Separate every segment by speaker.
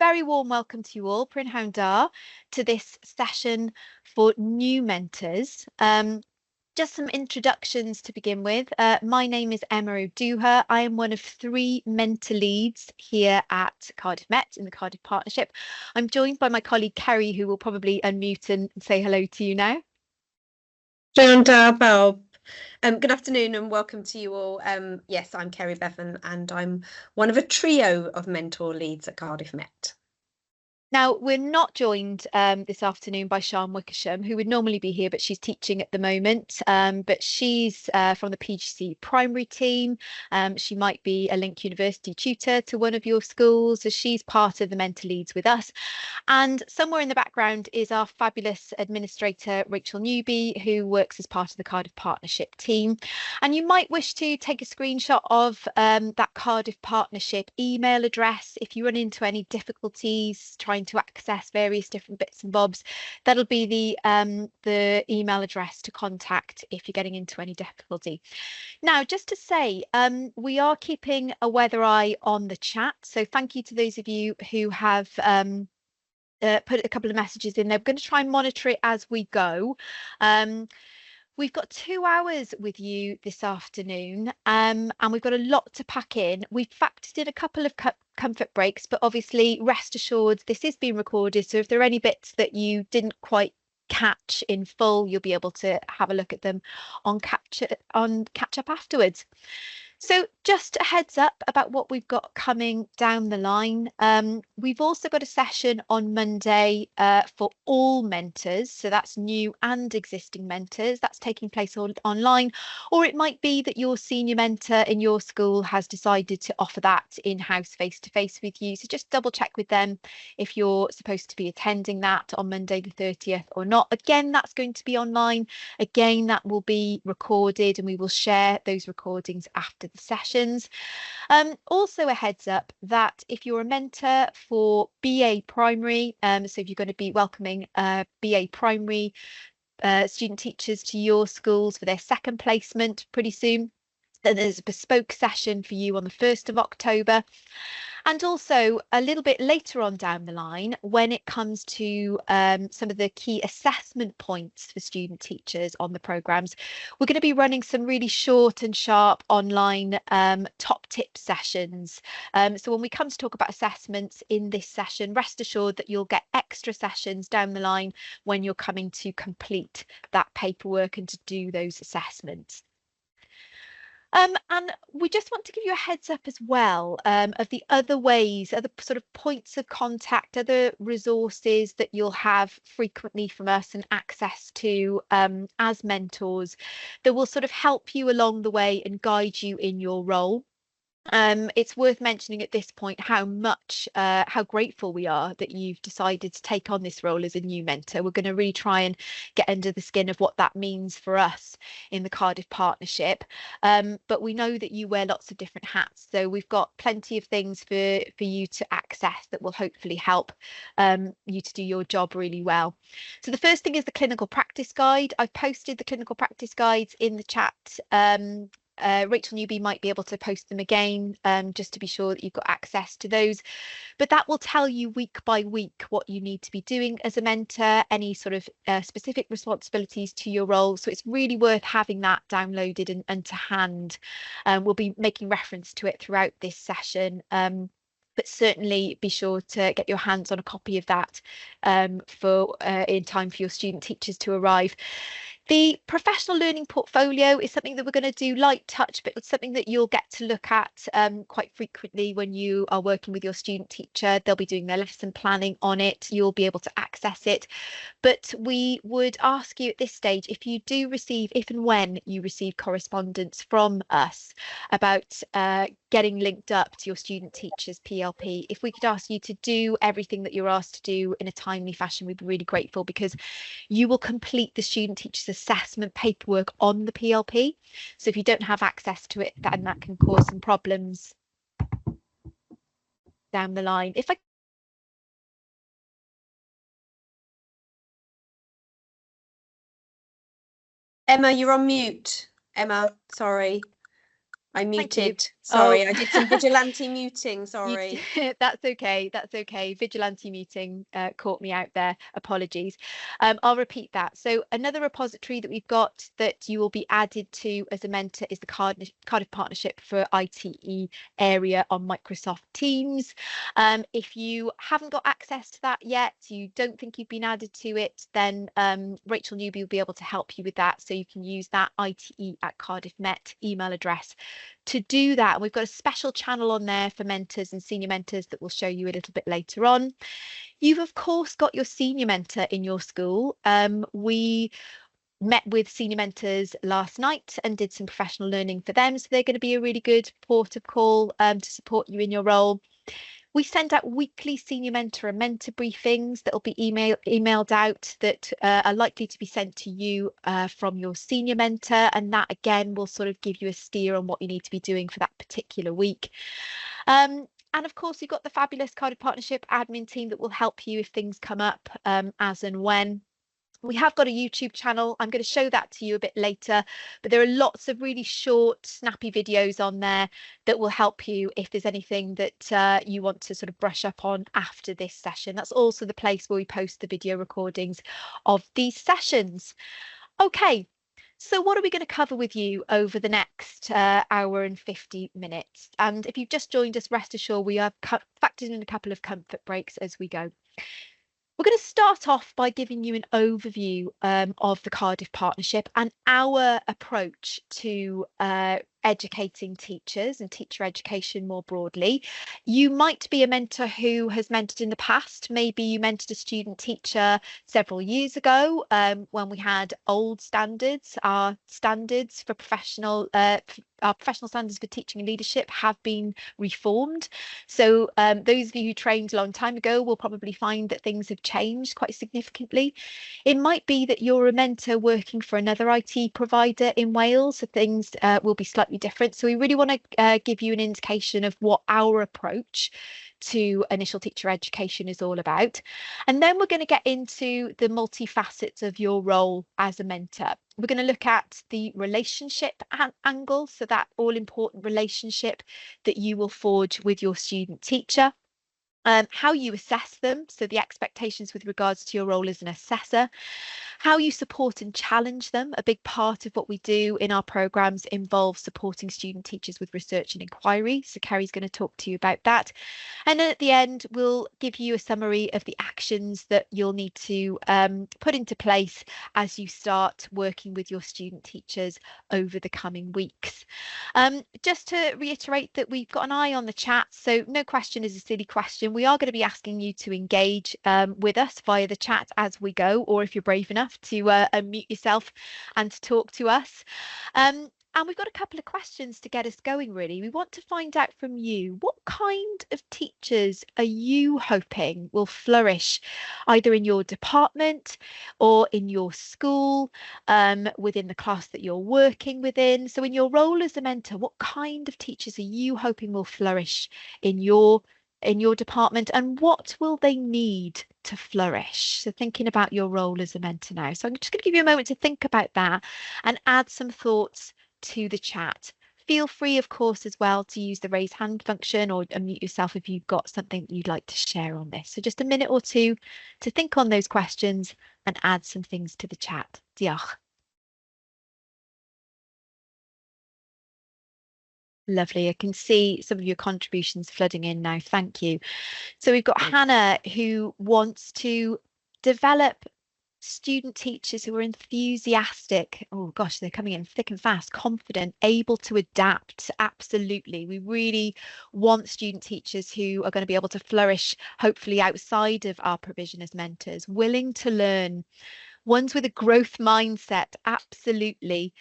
Speaker 1: very warm welcome to you all, Prynhawn Da, to this session for new mentors. Just some introductions to begin with. My name is Emma O'Dooher. I am one of 3 mentor leads here at Cardiff Met in the Cardiff Partnership. I'm joined by my colleague Kerry, who will probably unmute and say hello to you now.
Speaker 2: Good afternoon and welcome to you all. Yes, I'm Kerry Bevan and I'm one of a trio of mentor leads at Cardiff Met.
Speaker 1: Now, we're not joined this afternoon by Sian Wickersham, who would normally be here, but she's teaching at the moment. But she's from the PGC primary team. She might be a Link University tutor to one of your schools, so she's part of the mentor leads with us. And somewhere in the background is our fabulous administrator, Rachel Newby, who works as part of the Cardiff Partnership team. And you might wish to take a screenshot of that Cardiff Partnership email address if you run into any difficulties trying to access various different bits and bobs. That'll be the email address to contact if you're getting into any difficulty. Now, just to say, we are keeping a weather eye on the chat, so thank you to those of you who have put a couple of messages in there. We're going to try and monitor it as we go. We've got 2 hours with you this afternoon, and we've got a lot to pack in. We've factored in a couple of comfort breaks, but obviously rest assured this is being recorded, so if there are any bits that you didn't quite catch in full, you'll be able to have a look at them on catch up afterwards. So just a heads up about what we've got coming down the line. We've also got a session on Monday for all mentors. So that's new and existing mentors. That's taking place online. Or it might be that your senior mentor in your school has decided to offer that in-house face-to-face with you. So just double check with them if you're supposed to be attending that on Monday the 30th or not. Again, that's going to be online. Again, that will be recorded and we will share those recordings after the sessions. Also a heads up that if you're a mentor for BA Primary, so if you're going to be welcoming BA Primary student teachers to your schools for their second placement pretty soon, then there's a bespoke session for you on the 1st of October. And also a little bit later on down the line, when it comes to some of the key assessment points for student teachers on the programmes, we're going to be running some really short and sharp online top tip sessions. So when we come to talk about assessments in this session, rest assured that you'll get extra sessions down the line when you're coming to complete that paperwork and to do those assessments. And we just want to give you a heads up as well of the other ways, other sort of points of contact, other resources that you'll have frequently from us and access to as mentors that will sort of help you along the way and guide you in your role. It's worth mentioning at this point how grateful we are that you've decided to take on this role as a new mentor. We're going to really try and get under the skin of what that means for us in the Cardiff Partnership. But we know that you wear lots of different hats, so we've got plenty of things for you to access that will hopefully help you to do your job really well. So the first thing is the clinical practice guide. I've posted the clinical practice guides in the chat. Rachel Newby might be able to post them again just to be sure that you've got access to those, but that will tell you week by week what you need to be doing as a mentor, any sort of specific responsibilities to your role. So it's really worth having that downloaded and to hand. We'll be making reference to it throughout this session. But certainly be sure to get your hands on a copy of that for in time for your student teachers to arrive. The professional learning portfolio is something that we're going to do light touch, but it's something that you'll get to look at quite frequently when you are working with your student teacher. They'll be doing their lesson planning on it. You'll be able to access it. But we would ask you at this stage, if you do receive, if and when you receive correspondence from us about getting linked up to your student teacher's PLP, if we could ask you to do everything that you're asked to do in a timely fashion, we'd be really grateful, because you will complete the student teacher's assessment paperwork on the PLP. So if you don't have access to it, then that can cause some problems down the line. If I
Speaker 2: Emma, you're on mute. Emma, sorry, I muted. Sorry, I did some vigilante muting, sorry.
Speaker 1: That's okay. That's okay. Vigilante muting caught me out there. Apologies. I'll repeat that. So another repository that we've got that you will be added to as a mentor is the Cardiff Partnership for ITE area on Microsoft Teams. If you haven't got access to that yet, you don't think you've been added to it, then Rachel Newby will be able to help you with that. So you can use that ITE@Cardiff Met email address to do that. And we've got a special channel on there for mentors and senior mentors that we'll show you a little bit later on. You've of course got your senior mentor in your school. We met with senior mentors last night and did some professional learning for them. So they're going to be a really good port of call to support you in your role. We send out weekly senior mentor and mentor briefings that will be emailed out that are likely to be sent to you from your senior mentor. And that again will sort of give you a steer on what you need to be doing for that particular week. And of course, you've got the fabulous Cardiff Partnership admin team that will help you if things come up as and when. We have got a YouTube channel. I'm going to show that to you a bit later, but there are lots of really short, snappy videos on there that will help you if there's anything that you want to sort of brush up on after this session. That's also the place where we post the video recordings of these sessions. Okay, so what are we going to cover with you over the next hour and 50 minutes? And if you've just joined us, rest assured we have factored in a couple of comfort breaks as we go. We're going to start off by giving you an overview of the Cardiff Partnership and our approach to educating teachers and teacher education more broadly. You might be a mentor who has mentored in the past. Maybe you mentored a student teacher several years ago when we had old standards. Our standards for our professional standards for teaching and leadership have been reformed. So those of you who trained a long time ago will probably find that things have changed quite significantly. It might be that you're a mentor working for another IT provider in Wales, so things will be slightly different. So we really want to give you an indication of what our approach to initial teacher education is all about. And then we're going to get into the multifacets of your role as a mentor. We're going to look at the relationship angle, so that all important relationship that you will forge with your student teacher. How you assess them, so the expectations with regards to your role as an assessor, how you support and challenge them. A big part of what we do in our programmes involves supporting student teachers with research and inquiry. So Kerry's going to talk to you about that. And then at the end, we'll give you a summary of the actions that you'll need to put into place as you start working with your student teachers over the coming weeks. Just to reiterate that we've got an eye on the chat, so no question is a silly question. We are going to be asking you to engage with us via the chat as we go, or if you're brave enough to unmute yourself and to talk to us. And we've got a couple of questions to get us going, really. We want to find out from you, what kind of teachers are you hoping will flourish either in your department or in your school, within the class that you're working within? So in your role as a mentor, what kind of teachers are you hoping will flourish in your department, and what will they need to flourish? So thinking about your role as a mentor now. So I'm just going to give you a moment to think about that and add some thoughts to the chat. Feel free, of course, as well to use the raise hand function or unmute yourself if you've got something that you'd like to share on this. So just a minute or two to think on those questions and add some things to the chat. Diolch. Lovely. I can see some of your contributions flooding in now. Thank you. So we've got Hannah, who wants to develop student teachers who are enthusiastic. Oh gosh, they're coming in thick and fast, confident, able to adapt. Absolutely. We really want student teachers who are going to be able to flourish, hopefully outside of our provision as mentors, willing to learn, ones with a growth mindset. Absolutely.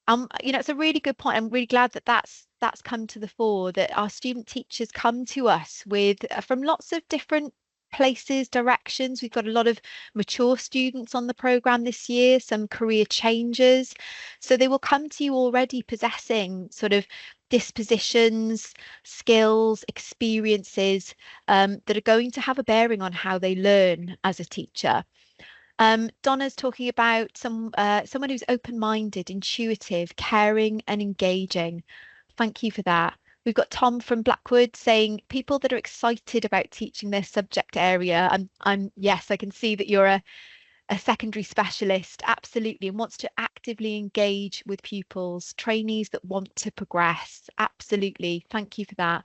Speaker 1: It's a really good point. I'm really glad that that's come to the fore, that our student teachers come to us with from lots of different places, directions. We've got a lot of mature students on the programme this year, some career changers. So they will come to you already possessing sort of dispositions, skills, experiences that are going to have a bearing on how they learn as a teacher. Donna's talking about someone who's open-minded, intuitive, caring and engaging. Thank you for that. We've got Tom from Blackwood saying people that are excited about teaching their subject area. Yes, I can see that you're a secondary specialist, absolutely, and wants to actively engage with pupils, trainees that want to progress. Absolutely. Thank you for that.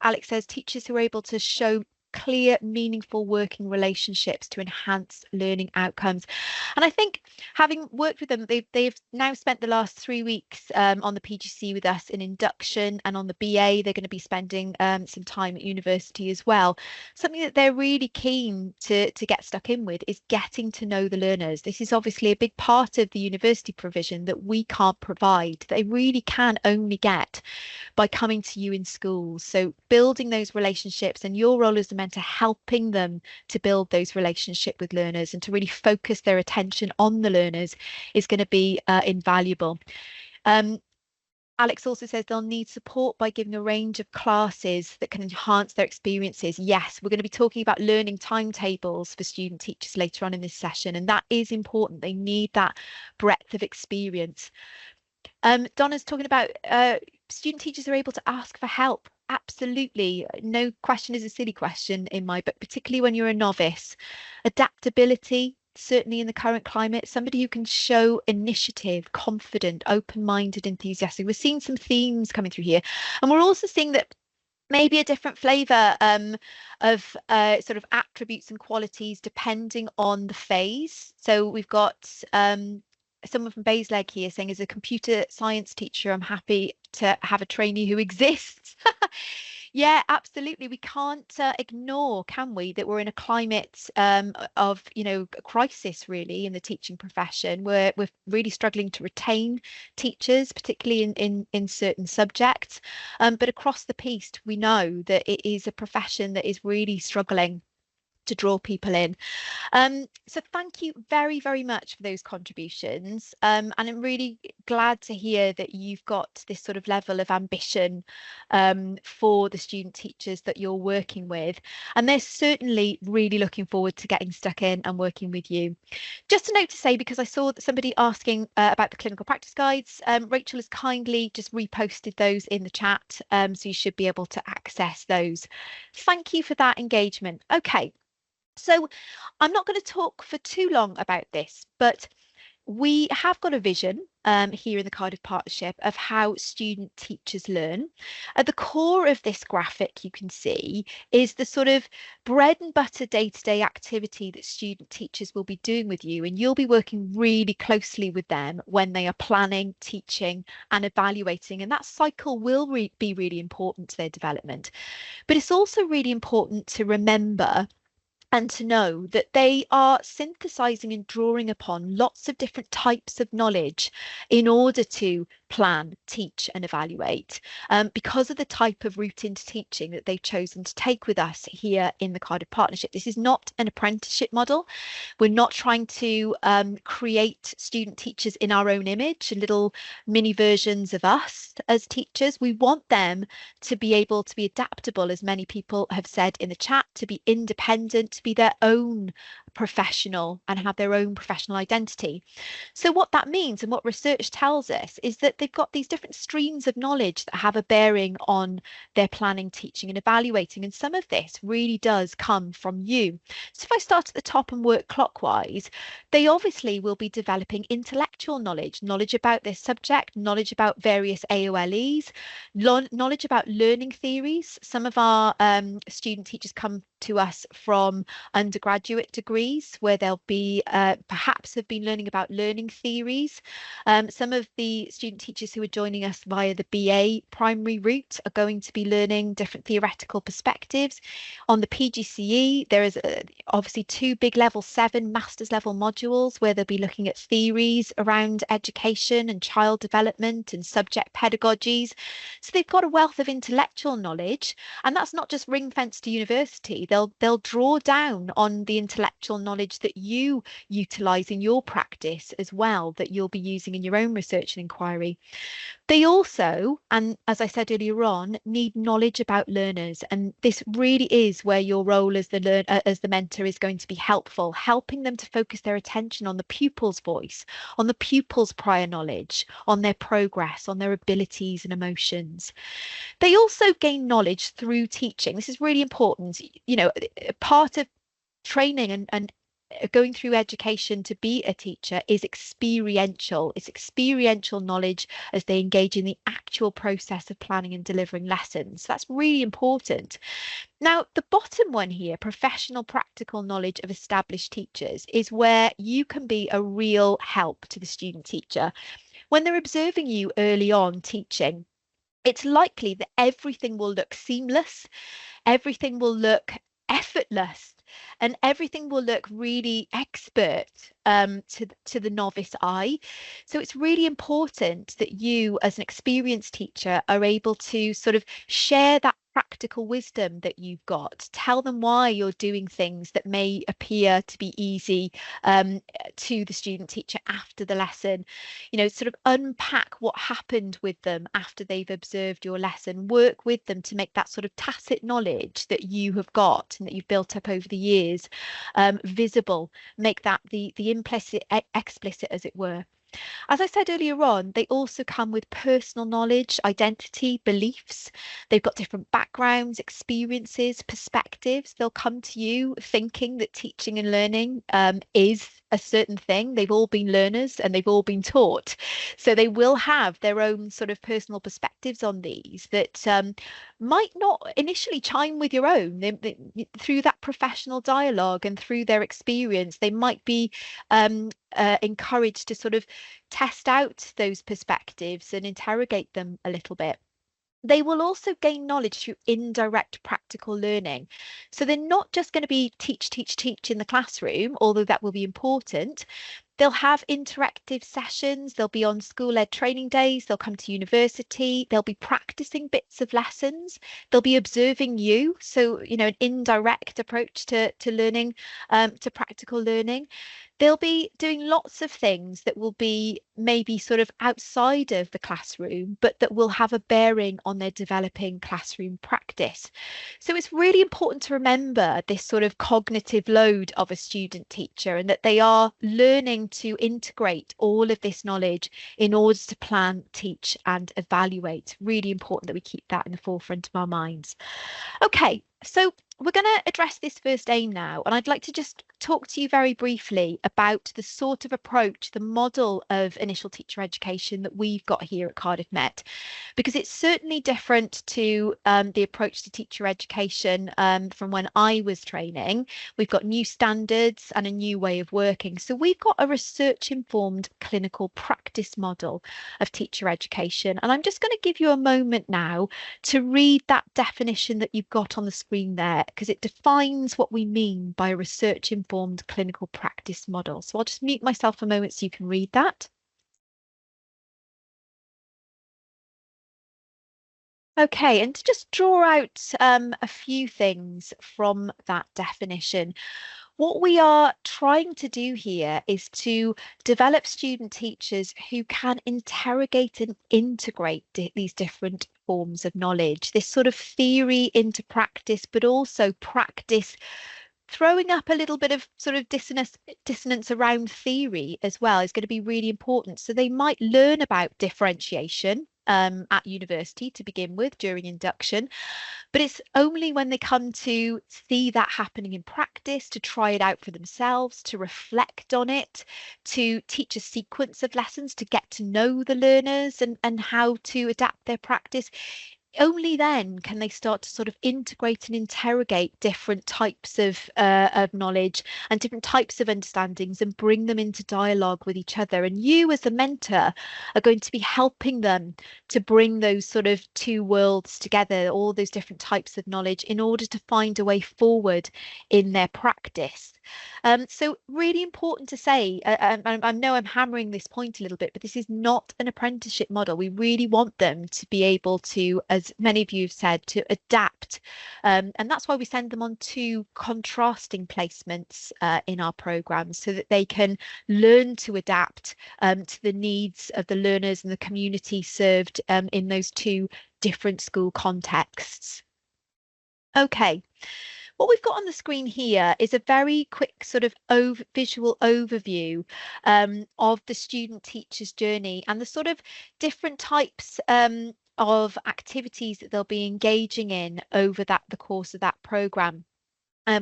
Speaker 1: Alex says teachers who are able to show clear, meaningful working relationships to enhance learning outcomes. And I think having worked with them, they've now spent the last 3 weeks on the PGC with us in induction, and on the BA, they're going to be spending some time at university as well. Something that they're really keen to get stuck in with is getting to know the learners. This is obviously a big part of the university provision that we can't provide. They really can only get by coming to you in schools. So building those relationships, and your role as a mentor, helping them to build those relationships with learners and to really focus their attention on the learners, is going to be invaluable. Alex also says they'll need support by giving a range of classes that can enhance their experiences. Yes, we're going to be talking about learning timetables for student teachers later on in this session, and that is important. They need that breadth of experience. Donna's talking about student teachers are able to ask for help. Absolutely. No question is a silly question in my book, particularly when you're a novice. Adaptability, certainly in the current climate, somebody who can show initiative, confident, open-minded, enthusiastic. We're seeing some themes coming through here. And we're also seeing that maybe a different flavour of sort of attributes and qualities depending on the phase. So we've got someone from Basleg here saying, as a computer science teacher, I'm happy to have a trainee who exists. Yeah, absolutely. We can't ignore, can we, that we're in a climate of, crisis really in the teaching profession. We're really struggling to retain teachers, particularly in certain subjects. But across the piece, we know that it is a profession that is really struggling to draw people in. So thank you very, very much for those contributions. And I'm really glad to hear that you've got this sort of level of ambition for the student teachers that you're working with. And they're certainly really looking forward to getting stuck in and working with you. Just a note to say, because I saw that somebody asking about the clinical practice guides, Rachel has kindly just reposted those in the chat, so you should be able to access those. Thank you for that engagement. Okay. So I'm not going to talk for too long about this, but we have got a vision here in the Cardiff Partnership of how student teachers learn. At the core of this graphic, you can see, is the sort of bread and butter day-to-day activity that student teachers will be doing with you, and you'll be working really closely with them when they are planning, teaching and evaluating, and that cycle will be really important to their development. But it's also really important to remember and to know that they are synthesizing and drawing upon lots of different types of knowledge in order to plan, teach and evaluate, because of the type of route into teaching that they've chosen to take with us here in the Cardiff Partnership. This is not an apprenticeship model. We're not trying to create student teachers in our own image, little mini versions of us as teachers. We want them to be able to be adaptable, as many people have said in the chat, to be independent, to be their own professional and have their own professional identity. So what that means, and what research tells us, is that they've got these different streams of knowledge that have a bearing on their planning, teaching and evaluating, and some of this really does come from you. So if I start at the top and work clockwise, they obviously will be developing intellectual knowledge about their subject, knowledge about various AOLEs, knowledge about learning theories. Some of our student teachers come to us from undergraduate degrees where they'll be perhaps have been learning about learning theories. Some of the student teachers who are joining us via the BA primary route are going to be learning different theoretical perspectives. On the PGCE, there is obviously 2 big level 7 master's level modules where they'll be looking at theories around education and child development and subject pedagogies. So they've got a wealth of intellectual knowledge, and that's not just ring fenced to university. They'll draw down on the intellectual beneficial knowledge that you utilize in your practice as well, that you'll be using in your own research and inquiry. They also, and as I said earlier on, need knowledge about learners, and this really is where your role as the mentor is going to be helpful, helping them to focus their attention on the pupil's voice, on the pupil's prior knowledge, on their progress, on their abilities and emotions. They also gain knowledge through teaching. This is really important. You know, part of training and going through education to be a teacher is experiential. It's experiential knowledge as they engage in the actual process of planning and delivering lessons. So that's really important. Now, the bottom one here, professional practical knowledge of established teachers, is where you can be a real help to the student teacher. When they're observing you early on teaching, it's likely that everything will look seamless, everything will look effortless, and everything will look really expert to the novice eye. So it's really important that you, as an experienced teacher, are able to sort of share that practical wisdom that you've got. Tell them why you're doing things that may appear to be easy to the student teacher after the lesson. You know, sort of unpack what happened with them after they've observed your lesson. Work with them to make that sort of tacit knowledge that you have got and that you've built up over the years visible. Make that the implicit explicit, as it were. As I said earlier on, they also come with personal knowledge, identity, beliefs. They've got different backgrounds, experiences, perspectives. They'll come to you thinking that teaching and learning is a certain thing. They've all been learners and they've all been taught. So they will have their own sort of personal perspectives on these that might not initially chime with your own. Through that professional dialogue and through their experience, they might be encouraged to sort of test out those perspectives and interrogate them a little bit. They will also gain knowledge through indirect practical learning. So they're not just going to be teach in the classroom, although that will be important. They'll have interactive sessions, they'll be on school-led training days, they'll come to university, they'll be practicing bits of lessons, they'll be observing you. So, you know, an indirect approach to learning, to practical learning. They'll be doing lots of things that will be maybe sort of outside of the classroom, but that will have a bearing on their developing classroom practice. So it's really important to remember this sort of cognitive load of a student teacher, and that they are learning to integrate all of this knowledge in order to plan, teach and evaluate. Really important that we keep that in the forefront of our minds. Okay, so we're going to address this first aim now, and I'd like to just talk to you very briefly about the sort of approach, the model of initial teacher education that we've got here at Cardiff Met, because it's certainly different to the approach to teacher education from when I was training. We've got new standards and a new way of working. So we've got a research-informed clinical practice model of teacher education, and I'm just going to give you a moment now to read that definition that you've got on the screen there, because it defines what we mean by a research-informed clinical practice model. So I'll just mute myself a moment so you can read that. Okay, and to just draw out a few things from that definition. What we are trying to do here is to develop student teachers who can interrogate and integrate these different forms of knowledge, this sort of theory into practice, but also practice throwing up a little bit of sort of dissonance around theory as well is going to be really important. So they might learn about differentiation at university to begin with during induction, but it's only when they come to see that happening in practice, to try it out for themselves, to reflect on it, to teach a sequence of lessons, to get to know the learners and how to adapt their practice. Only then can they start to sort of integrate and interrogate different types of knowledge and different types of understandings and bring them into dialogue with each other. And you as the mentor are going to be helping them to bring those sort of two worlds together, all those different types of knowledge, in order to find a way forward in their practice. So really important to say, I know I'm hammering this point a little bit, but this is not an apprenticeship model. We really want them to be able to, as as many of you have said, to adapt. And that's why we send them on 2 contrasting placements in our programmes, so that they can learn to adapt to the needs of the learners and the community served in those 2 different school contexts. Okay. What we've got on the screen here is a very quick sort of visual overview of the student teacher's journey and the sort of different types of activities that they'll be engaging in over the course of that programme.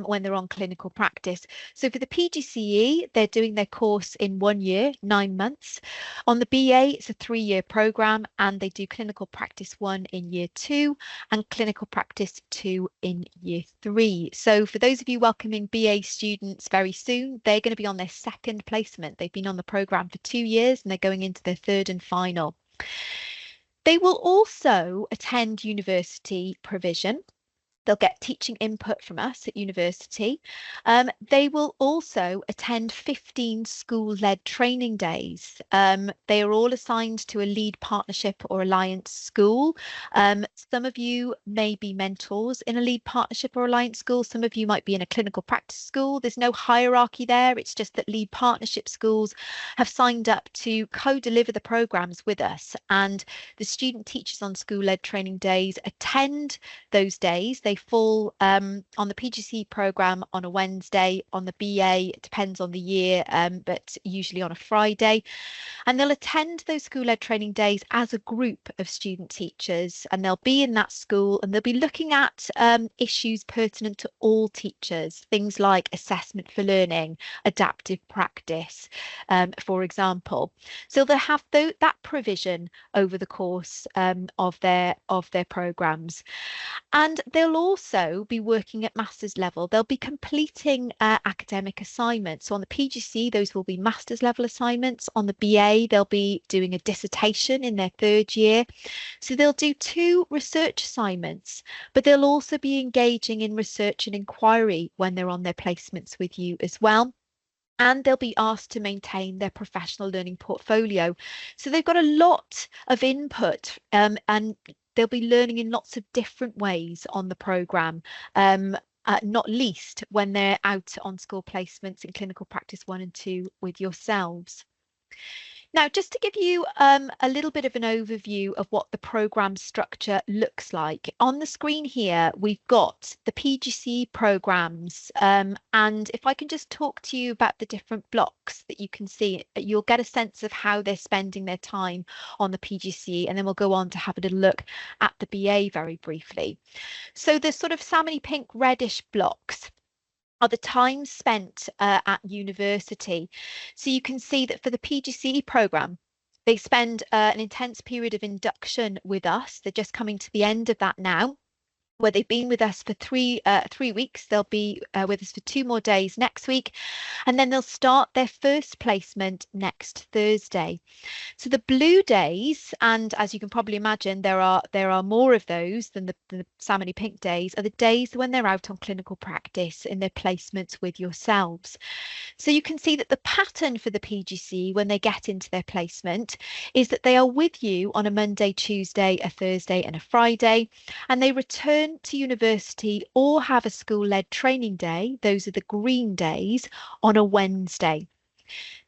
Speaker 1: When they're on clinical practice. So for the PGCE, they're doing their course in 1 year, 9 months. On the BA, it's a 3-year programme, and they do clinical practice 1 in year 2 and clinical practice 2 in year 3. So for those of you welcoming BA students very soon, they're going to be on their 2nd placement. They've been on the programme for 2 years and they're going into their 3rd and final. They will also attend university provision. They'll get teaching input from us at university. They will also attend 15 school-led training days. They are all assigned to a lead partnership or alliance school. Some of you may be mentors in a lead partnership or alliance school. Some of you might be in a clinical practice school. There's no hierarchy there. It's just that lead partnership schools have signed up to co-deliver the programmes with us. And the student teachers on school-led training days attend those days. They fall on the PGCE programme on a Wednesday, on the BA, it depends on the year, but usually on a Friday. And they'll attend those school-led training days as a group of student teachers, and they'll be in that school and they'll be looking at issues pertinent to all teachers, things like assessment for learning, adaptive practice, for example. So they'll have that provision over the course of their programmes. And they'll also be working at master's level. They'll be completing academic assignments. So on the PGC, those will be master's level assignments. On the BA, they'll be doing a dissertation in their 3rd year. So they'll do 2 research assignments, but they'll also be engaging in research and inquiry when they're on their placements with you as well. And they'll be asked to maintain their professional learning portfolio. So they've got a lot of input and they'll be learning in lots of different ways on the programme, not least when they're out on school placements in clinical practice 1 and 2 with yourselves. Now, just to give you a little bit of an overview of what the programme structure looks like, on the screen here, we've got the PGCE programmes. And if I can just talk to you about the different blocks that you can see, you'll get a sense of how they're spending their time on the PGCE, and then we'll go on to have a little look at the BA very briefly. So the sort of salmony pink reddish blocks are the time spent at university. So you can see that for the PGCE programme, they spend an intense period of induction with us. They're just coming to the end of that now, where they've been with us for 3 weeks. They'll be with us for 2 more days next week, and then they'll start their first placement next Thursday. So the blue days, and as you can probably imagine, there are more of those than the salmony pink days, are the days when they're out on clinical practice in their placements with yourselves. So you can see that the pattern for the PGC when they get into their placement is that they are with you on a Monday, Tuesday, a Thursday and a Friday, and they return to university or have a school-led training day, those are the green days, on a Wednesday.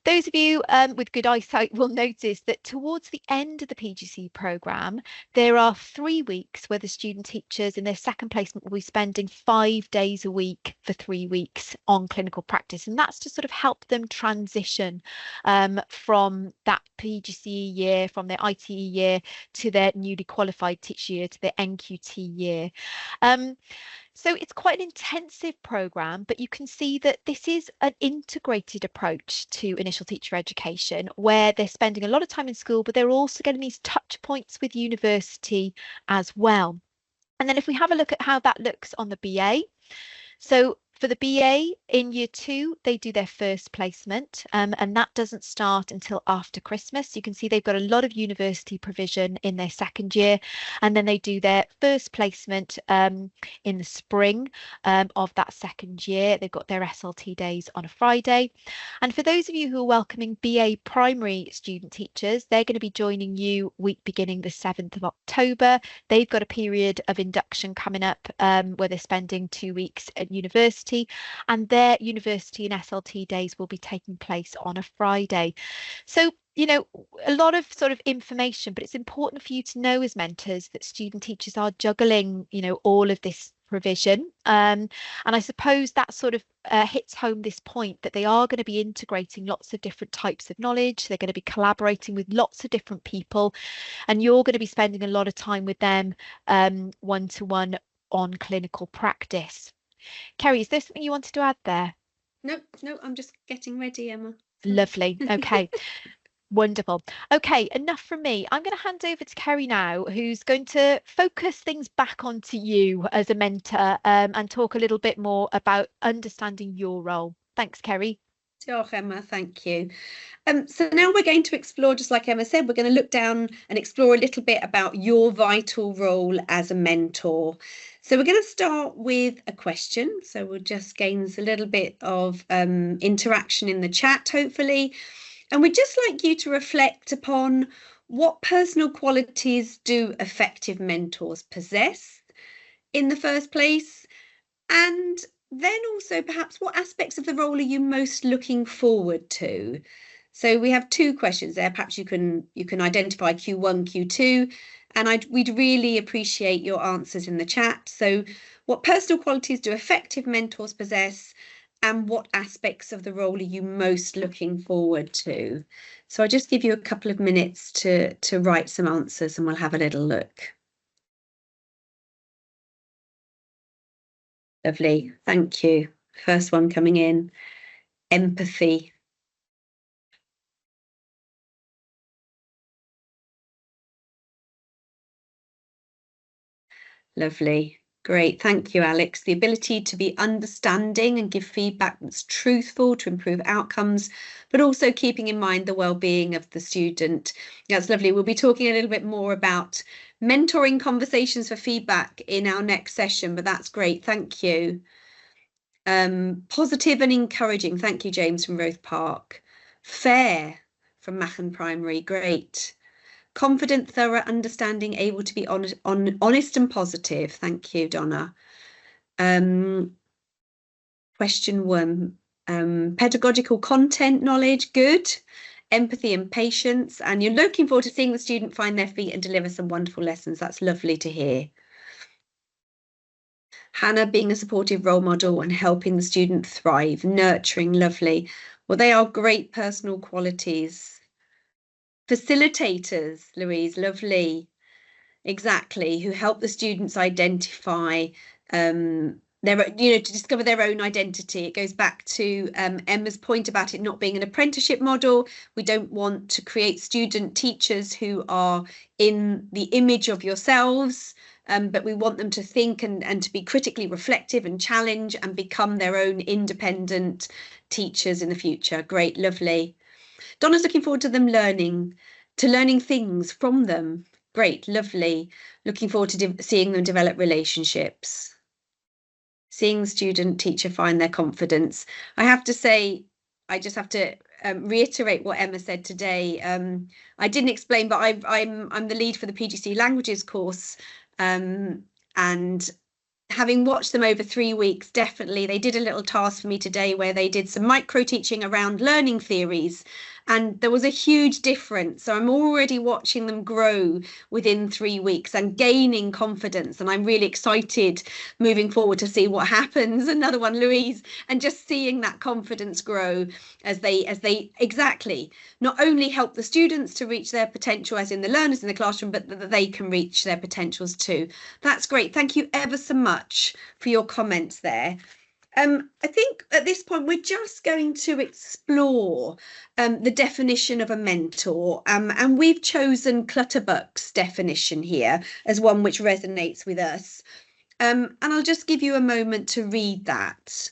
Speaker 1: Those of you with good eyesight will notice that towards the end of the PGC programme, there are 3 weeks where the student teachers in their 2nd placement will be spending 5 days a week for 3 weeks on clinical practice. And that's to sort of help them transition from that PGCE year, from their ITE year, to their newly qualified teacher year, to their NQT year. So it's quite an intensive programme, but you can see that this is an integrated approach to initial teacher education, where they're spending a lot of time in school, but they're also getting these touch points with university as well. And then if we have a look at how that looks on the BA, so For the BA in year 2, they do their first placement, and that doesn't start until after Christmas. You can see they've got a lot of university provision in their second year, and then they do their first placement in the spring of that second year. They've got their SLT days on a Friday. And for those of you who are welcoming BA primary student teachers, they're going to be joining you week beginning the 7th of October. They've got a period of induction coming up where they're spending 2 weeks at university, and their university and SLT days will be taking place on a Friday. So, you know, a lot of sort of information, but it's important for you to know as mentors that student teachers are juggling, you know, all of this provision. And I suppose that sort of hits home this point that they are going to be integrating lots of different types of knowledge. They're going to be collaborating with lots of different people, and you're going to be spending a lot of time with them one-to-one on clinical practice. Kerry, is there something you wanted to add there?
Speaker 2: No, I'm just getting ready, Emma.
Speaker 1: Lovely. Okay. Wonderful. Okay, enough from me. I'm going to hand over to Kerry now, who's going to focus things back onto you as a mentor and talk a little bit more about understanding your role. Thanks, Kerry.
Speaker 2: Oh, Emma, thank you. So now we're going to explore, just like Emma said, we're going to look down and explore a little bit about your vital role as a mentor. So we're going to start with a question. So we'll just gain a little bit of interaction in the chat, hopefully. And we'd just like you to reflect upon what personal qualities do effective mentors possess in the first place, and then also perhaps what aspects of the role are you most looking forward to? So we have 2 questions there. Perhaps you can identify Q1, Q2, and we'd really appreciate your answers in the chat. So what personal qualities do effective mentors possess, and what aspects of the role are you most looking forward to? So I'll just give you a couple of minutes to write some answers, and we'll have a little look. Lovely, thank you. First one coming in, empathy. Lovely. Great, thank you, Alex. The ability to be understanding and give feedback that's truthful to improve outcomes, but also keeping in mind the well-being of the student. That's lovely. We'll be talking a little bit more about mentoring conversations for feedback in our next session, but that's great. Thank you. Positive and encouraging. Thank you, James from Roath Park. Fair from Machen Primary. Great. Confident, thorough, understanding, able to be honest and positive. Thank you, Donna. Question 1, pedagogical content knowledge, good. Empathy and patience, and you're looking forward to seeing the student find their feet and deliver some wonderful lessons. That's lovely to hear. Hannah, being a supportive role model and helping the student thrive. Nurturing, lovely. Well, they are great personal qualities. Facilitators, Louise, lovely. Exactly, who help the students identify to discover their own identity. It goes back to Emma's point about it not being an apprenticeship model. We don't want to create student teachers who are in the image of yourselves, but we want them to think and to be critically reflective and challenge and become their own independent teachers in the future. Great, lovely. Donna's looking forward to them learning things from them. Great, lovely. Looking forward to seeing them develop relationships. Seeing the student teacher find their confidence. I have to say, I just have to reiterate what Emma said today. I didn't explain, but I'm the lead for the PGC languages course, and having watched them over 3 weeks, definitely they did a little task for me today where they did some micro teaching around learning theories, and there was a huge difference. So I'm already watching them grow within 3 weeks and gaining confidence, and I'm really excited moving forward to see what happens. Another one, Louise, and just seeing that confidence grow as they exactly not only help the students to reach their potential as in the learners in the classroom, but that they can reach their potentials too. That's great. Thank you ever so much for your comments there. I think at this point we're just going to explore the definition of a mentor, and we've chosen Clutterbuck's definition here as one which resonates with us. And I'll just give you a moment to read that.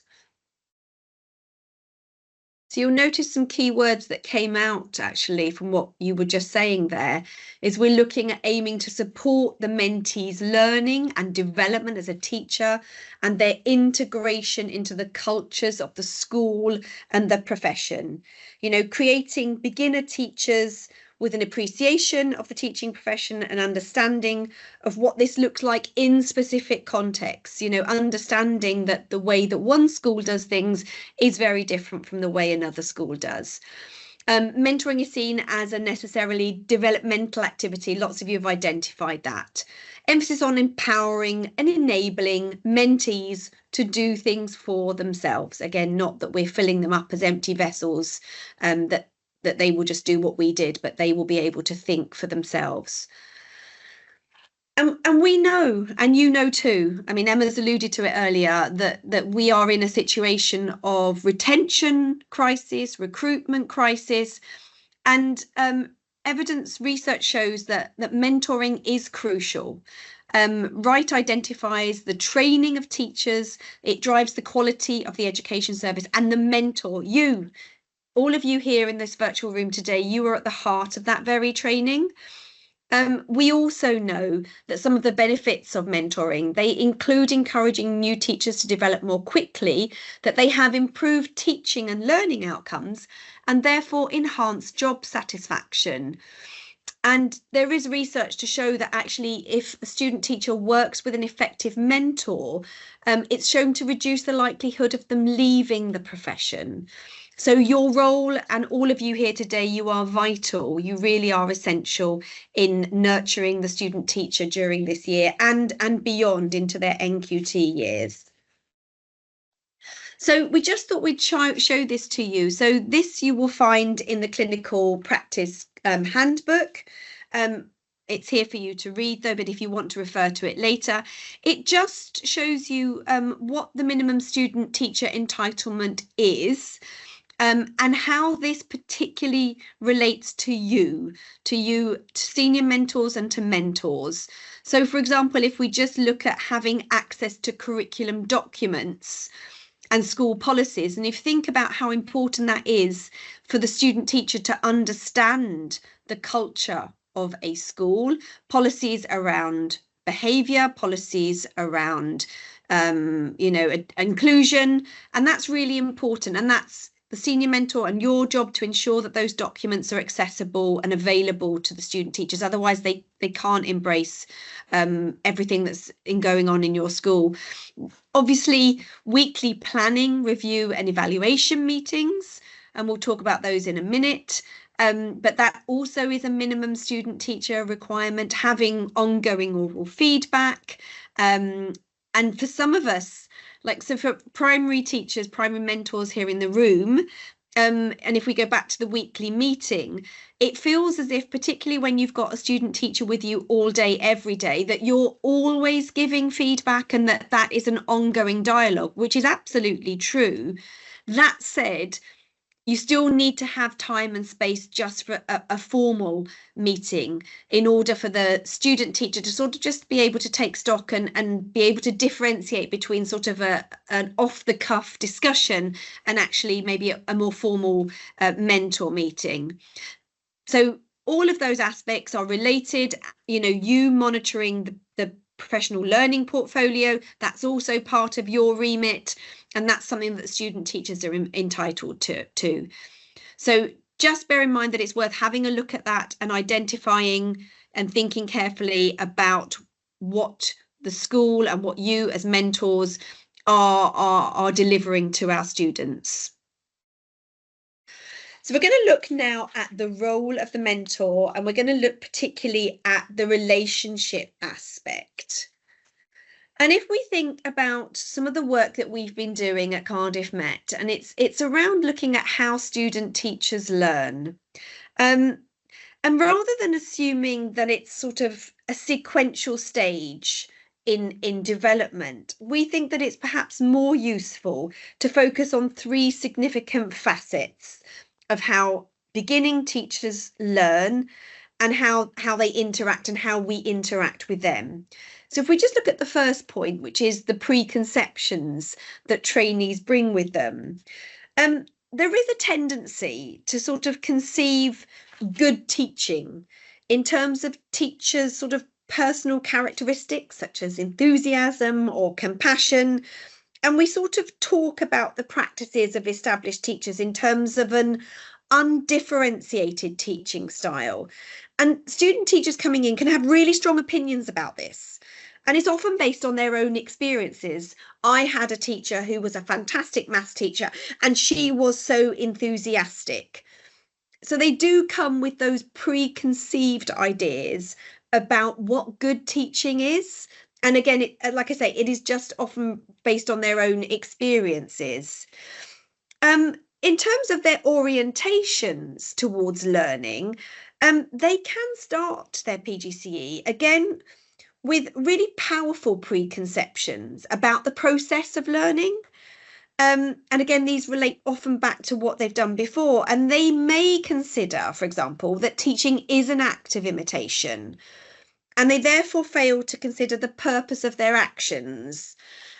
Speaker 2: So you'll notice some key words that came out actually from what you were just saying there is we're looking at aiming to support the mentees' learning and development as a teacher and their integration into the cultures of the school and the profession. You know, creating beginner teachers with an appreciation of the teaching profession and understanding of what this looks like in specific contexts, you know, understanding that the way that one school does things is very different from the way another school does. Mentoring is seen as a necessarily developmental activity. Lots of you have identified that. Emphasis on empowering and enabling mentees to do things for themselves. Again, not that we're filling them up as empty vessels, that they will just do what we did, but they will be able to think for themselves. And we know, and you know too, I mean, Emma's alluded to it earlier, that we are in a situation of retention crisis, recruitment crisis, and evidence research shows that mentoring is crucial. Wright identifies the training of teachers, it drives the quality of the education service, and the mentor, you, all of you here in this virtual room today, you are at the heart of that very training. We also know that some of the benefits of mentoring, they include encouraging new teachers to develop more quickly, that they have improved teaching and learning outcomes, and therefore enhanced job satisfaction. And there is research to show that actually if a student teacher works with an effective mentor, it's shown to reduce the likelihood of them leaving the profession. So your role, and all of you here today, you are vital. You really are essential in nurturing the student teacher during this year and beyond into their NQT years. So we just thought we'd show this to you. So this you will find in the clinical practice handbook. It's here for you to read though, but if you want to refer to it later, it just shows you what the minimum student teacher entitlement is. And how this particularly relates to you, to senior mentors and to mentors. So, for example, if we just look at having access to curriculum documents and school policies, and if you think about how important that is for the student teacher to understand the culture of a school, policies around behaviour, policies around, inclusion, and that's really important. And that's the senior mentor and your job to ensure that those documents are accessible and available to the student teachers. Otherwise, they can't embrace everything that's going on in your school. Obviously, weekly planning, review and evaluation meetings, and we'll talk about those in a minute. But that also is a minimum student teacher requirement, having ongoing oral feedback. And for some of us, so for primary teachers, primary mentors here in the room, and if we go back to the weekly meeting, it feels as if, particularly when you've got a student teacher with you all day, every day, that you're always giving feedback and that is an ongoing dialogue, which is absolutely true. That said, you still need to have time and space just for a formal meeting in order for the student teacher to sort of just be able to take stock and be able to differentiate between sort of an off-the-cuff discussion and actually maybe a more formal mentor meeting. So all of those aspects are related. You monitoring the professional learning portfolio, that's also part of your remit, and that's something that student teachers are entitled to. So just bear in mind that it's worth having a look at that and identifying and thinking carefully about what the school and what you as mentors are delivering to our students. So we're going to look now at the role of the mentor, and we're going to look particularly at the relationship aspect. And if we think about some of the work that we've been doing at Cardiff Met, and it's around looking at how student teachers learn. And rather than assuming that it's sort of a sequential stage in development, we think that it's perhaps more useful to focus on three significant facets of how beginning teachers learn and how they interact and how we interact with them. So if we just look at the first point, which is the preconceptions that trainees bring with them. there is a tendency to sort of conceive good teaching in terms of teachers' sort of personal characteristics, such as enthusiasm or compassion. And we sort of talk about the practices of established teachers in terms of an undifferentiated teaching style. And student teachers coming in can have really strong opinions about this. And it's often based on their own experiences. I had a teacher who was a fantastic maths teacher, and she was so enthusiastic. So they do come with those preconceived ideas about what good teaching is. And again, like I say, it is just often based on their own experiences. In terms of their orientations towards learning, they can start their PGCE again with really powerful preconceptions about the process of learning. And again, these relate often back to what they've done before, and they may consider, for example, that teaching is an act of imitation, and they therefore fail to consider the purpose of their actions.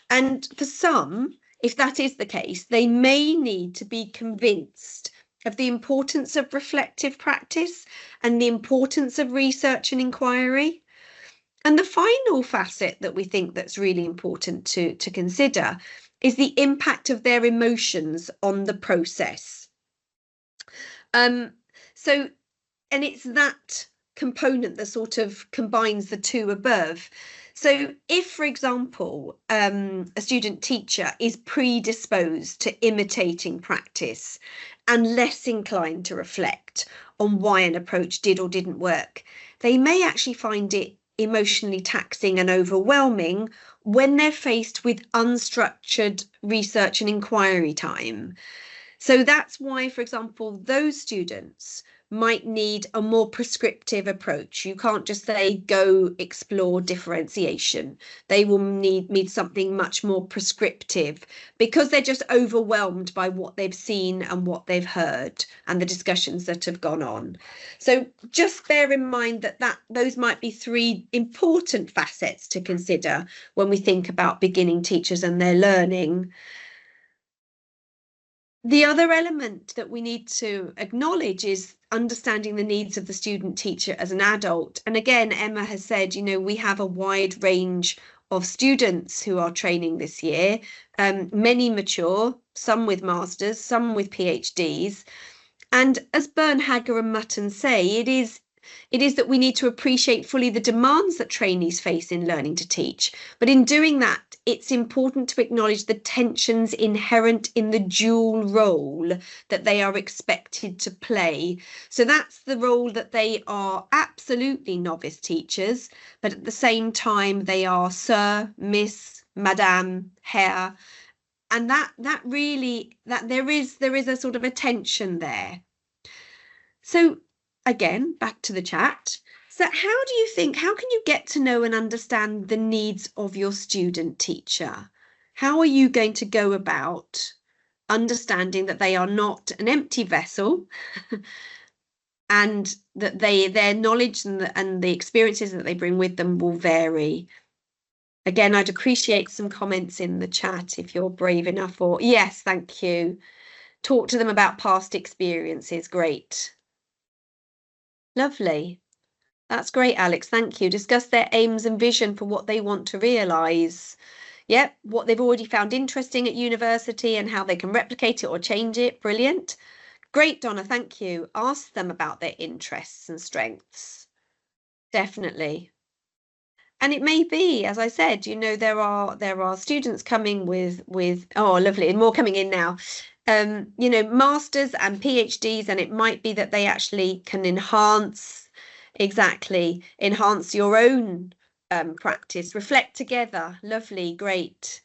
Speaker 2: And for some, if that is the case, they may need to be convinced of the importance of reflective practice and the importance of research and inquiry. And the final facet that we think that's really important to consider is the impact of their emotions on the process. And it's that component that sort of combines the two above. So if, for example, a student teacher is predisposed to imitating practice and less inclined to reflect on why an approach did or didn't work, they may actually find it emotionally taxing and overwhelming when they're faced with unstructured research and inquiry time. So that's why, for example, those students might need a more prescriptive approach. You can't just say, go explore differentiation. They will need something much more prescriptive because they're just overwhelmed by what they've seen and what they've heard and the discussions that have gone on. So just bear in mind that those might be three important facets to consider when we think about beginning teachers and their learning. The other element that we need to acknowledge is understanding the needs of the student teacher as an adult. And again, Emma has said, we have a wide range of students who are training this year, many mature, some with masters, some with PhDs. And as Bernhager and Mutton say, it is that we need to appreciate fully the demands that trainees face in learning to teach. But in doing that, it's important to acknowledge the tensions inherent in the dual role that they are expected to play. So that's the role that they are absolutely novice teachers, but at the same time, they are Sir, Miss, Madame, Herr. And that there is a sort of a tension there. So again, back to the chat. So how can you get to know and understand the needs of your student teacher? How are you going to go about understanding that they are not an empty vessel and that their knowledge and the experiences that they bring with them will vary? Again, I'd appreciate some comments in the chat if you're brave enough, or yes, thank you. Talk to them about past experiences. Great. Lovely. That's great, Alex. Thank you. Discuss their aims and vision for what they want to realise. Yep, what they've already found interesting at university and how they can replicate it or change it. Brilliant. Great, Donna. Thank you. Ask them about their interests and strengths. Definitely. And it may be, as I said, there are students coming with oh, lovely, and more coming in now. Masters and PhDs, and it might be that they actually can enhance your own practice, reflect together. Lovely, great.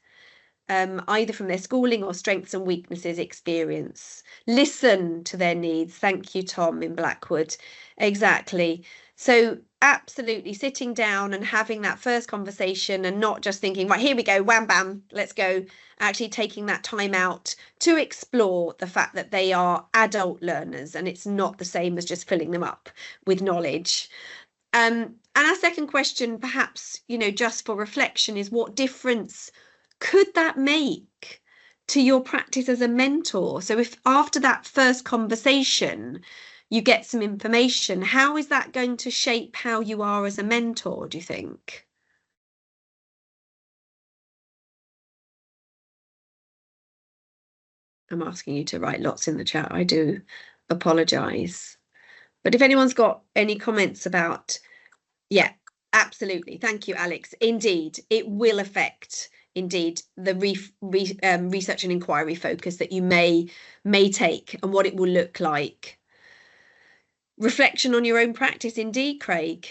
Speaker 2: Either from their schooling or strengths and weaknesses experience. Listen to their needs. Thank you, Tom in Blackwood. Exactly. So absolutely sitting down and having that first conversation and not just thinking, right, here we go, wham, bam, let's go. Actually taking that time out to explore the fact that they are adult learners and it's not the same as just filling them up with knowledge. And our second question, perhaps, just for reflection, is what difference could that make to your practice as a mentor? So if after that first conversation you get some information, how is that going to shape how you are as a mentor, do you think? I'm asking you to write lots in the chat. I do apologise. But if anyone's got any comments about, yeah, absolutely. Thank you, Alex. Indeed, it will affect, indeed, the research and inquiry focus that you may take and what it will look like. Reflection on your own practice, indeed, Craig.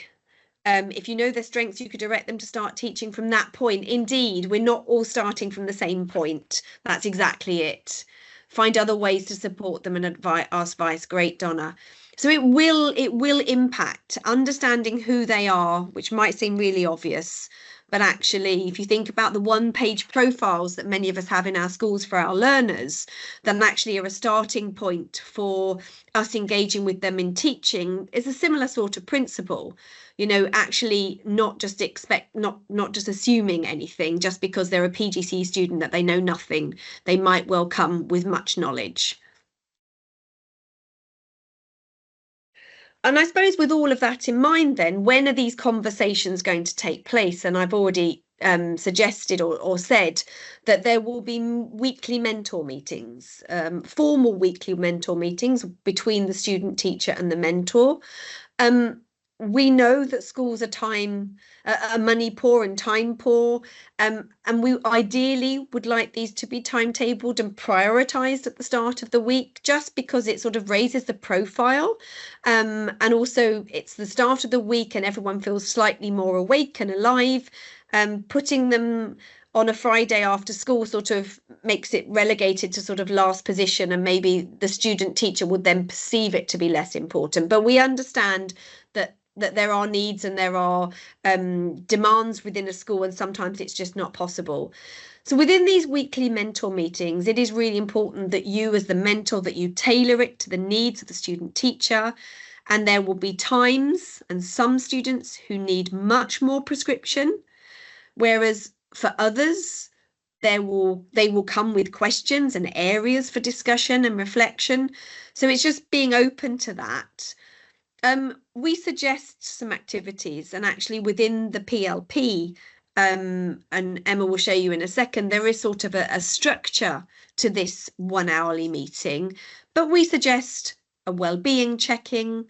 Speaker 2: If you know their strengths, you could direct them to start teaching from that point. Indeed, we're not all starting from the same point. That's exactly it. Find other ways to support them and ask advice. Great, Donna. So it will impact understanding who they are, which might seem really obvious. But actually, if you think about the one-page profiles that many of us have in our schools for our learners, then actually are a starting point for us engaging with them in teaching is a similar sort of principle. You know, actually not just assuming anything just because they're a PGCE student that they know nothing. They might well come with much knowledge. And I suppose with all of that in mind, then, when are these conversations going to take place? And I've already suggested or said that there will be weekly mentor meetings, formal weekly mentor meetings between the student teacher and the mentor. We know that schools are money poor and time poor, and we ideally would like these to be timetabled and prioritized at the start of the week, just because it sort of raises the profile, and also it's the start of the week and everyone feels slightly more awake and alive. Putting them on a Friday after school sort of makes it relegated to sort of last position, and maybe the student teacher would then perceive it to be less important. But we understand that there are needs and there are demands within a school, and sometimes it's just not possible. So within these weekly mentor meetings, it is really important that you as the mentor, that you tailor it to the needs of the student teacher. And there will be times and some students who need much more prescription, whereas for others, they will come with questions and areas for discussion and reflection. So it's just being open to that. We suggest some activities, and actually within the PLP, and Emma will show you in a second, there is sort of a structure to this 1 hourly meeting, but we suggest a well-being check-in,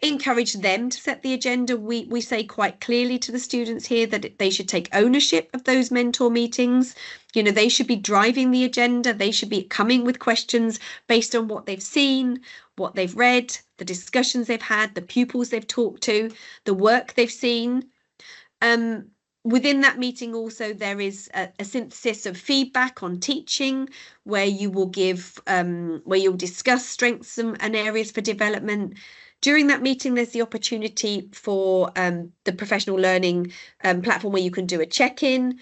Speaker 2: encourage them to set the agenda. We say quite clearly to the students here that they should take ownership of those mentor meetings. You know, they should be driving the agenda. They should be coming with questions based on what they've seen, what they've read, the discussions they've had, the pupils they've talked to, the work they've seen. Within that meeting also there is a synthesis of feedback on teaching, where you will give where you'll discuss strengths and areas for development. During that meeting, there's the opportunity for the professional learning platform where you can do a check-in.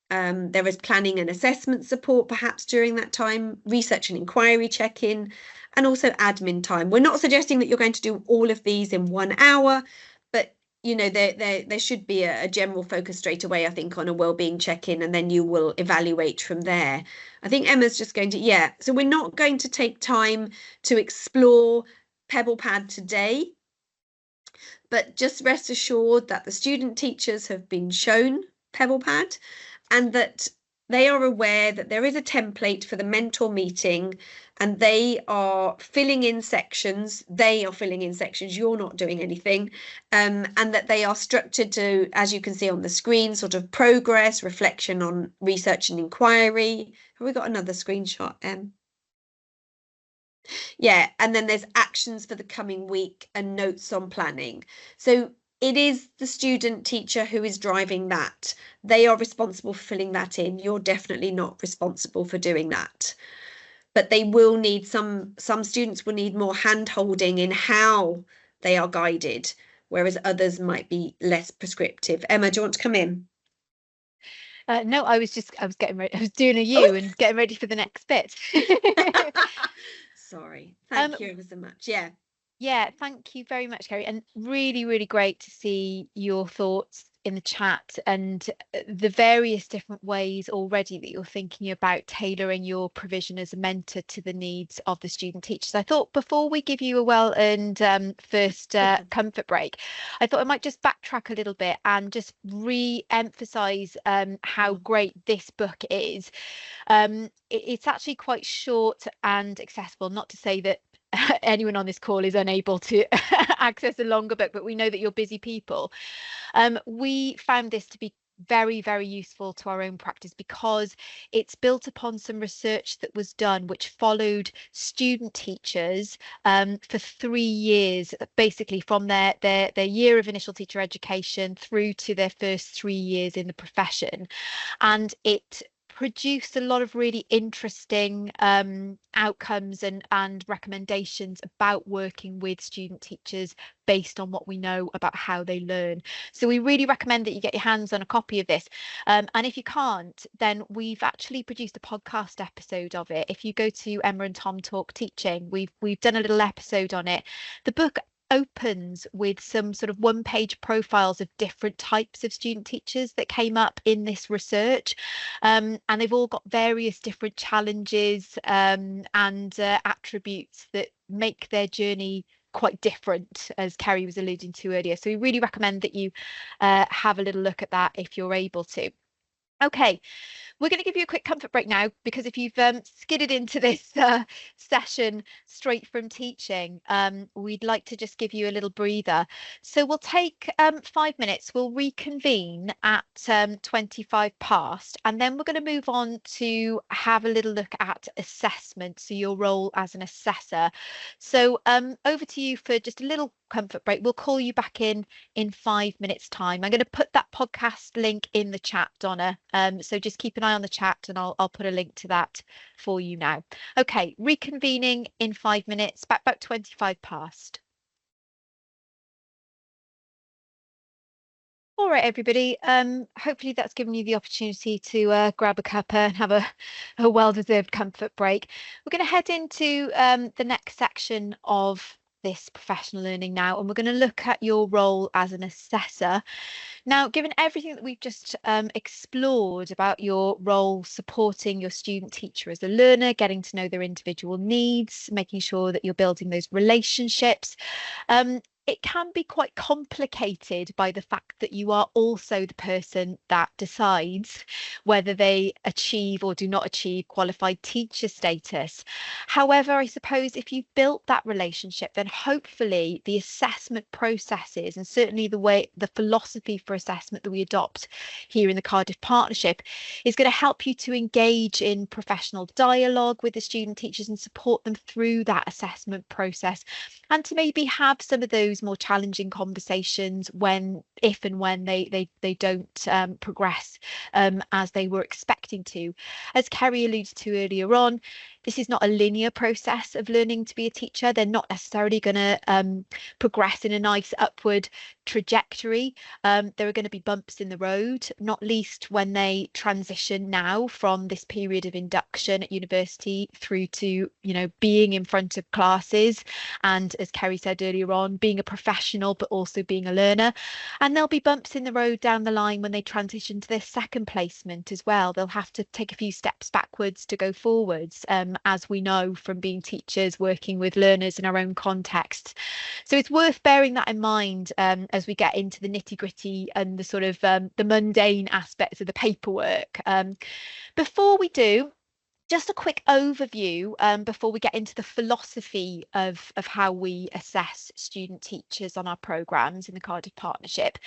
Speaker 2: There is planning and assessment support perhaps during that time, research and inquiry check-in, and also admin time. We're not suggesting that you're going to do all of these in 1 hour, but you know, there should be a general focus straight away, I think, on a wellbeing check-in, and then you will evaluate from there. I think Emma's just going to, yeah. So we're not going to take time to explore PebblePad today, but just rest assured that the student teachers have been shown PebblePad, and that they are aware that there is a template for the mentor meeting, and they are filling in sections. You're not doing anything, and that they are structured to, as you can see on the screen, sort of progress, reflection on research and inquiry. Have we got another screenshot, Em? Yeah, and then there's actions for the coming week and notes on planning. So it is the student teacher who is driving that. They are responsible for filling that in. You're definitely not responsible for doing that. But they will need some students will need more hand holding in how they are guided, whereas others might be less prescriptive. Emma, do you want to come in?
Speaker 1: No, I was getting ready. I was doing a U and getting ready for the next bit.
Speaker 2: Sorry. Thank you ever so much. Yeah.
Speaker 1: Yeah, thank you very much, Kerry. And really, really great to see your thoughts in the chat and the various different ways already that you're thinking about tailoring your provision as a mentor to the needs of the student teachers. I thought before we give you a well-earned first comfort break, I thought I might just backtrack a little bit and just re-emphasize how great this book is. It's actually quite short and accessible, not to say that anyone on this call is unable to access a longer book, but we know that you're busy people. We found this to be very, very useful to our own practice because it's built upon some research that was done which followed student teachers for 3 years, basically from their year of initial teacher education through to their first 3 years in the profession. And it produced a lot of really interesting outcomes and recommendations about working with student teachers based on what we know about how they learn. So we really recommend that you get your hands on a copy of this. And if you can't, then we've actually produced a podcast episode of it. If you go to Emma and Tom Talk Teaching, we've done a little episode on it. The book opens with some sort of one-page profiles of different types of student teachers that came up in this research, and they've all got various different challenges and attributes that make their journey quite different, as Kerry was alluding to earlier. So we really recommend that you have a little look at that if you're able to. Okay, we're going to give you a quick comfort break now, because if you've skidded into this session straight from teaching, we'd like to just give you a little breather. So we'll take 5 minutes, we'll reconvene at 25 past, and then we're going to move on to have a little look at assessment, so your role as an assessor. So over to you for just a little comfort break. We'll call you back in 5 minutes time. I'm going to put that podcast link in the chat, Donna, so just keep an eye on the chat and I'll put a link to that for you now. Okay, reconvening in 5 minutes, back about 25 past. All right, everybody. Hopefully that's given you the opportunity to grab a cuppa and have a well-deserved comfort break. We're going to head into the next section of this professional learning now, and we're going to look at your role as an assessor. Now, given everything that we've just explored about your role supporting your student teacher as a learner, getting to know their individual needs, making sure that you're building those relationships, it can be quite complicated by the fact that you are also the person that decides whether they achieve or do not achieve qualified teacher status. However, I suppose if you've built that relationship, then hopefully the assessment processes, and certainly the philosophy for assessment that we adopt here in the Cardiff Partnership, is going to help you to engage in professional dialogue with the student teachers and support them through that assessment process, and to maybe have some of those more challenging conversations if and when they don't progress as they were expecting to. As Kerry alluded to earlier on, this is not a linear process of learning to be a teacher. They're not necessarily going to progress in a nice upward trajectory. There are going to be bumps in the road, not least when they transition now from this period of induction at university through to, being in front of classes. And as Kerry said earlier on, being a professional, but also being a learner. And there'll be bumps in the road down the line when they transition to their second placement as well. They'll have to take a few steps backwards to go forwards, as we know from being teachers, working with learners in our own contexts. So it's worth bearing that in mind as we get into the nitty-gritty and the sort of the mundane aspects of the paperwork. Before we do, just a quick overview before we get into the philosophy of how we assess student teachers on our programmes in the Cardiff Partnership.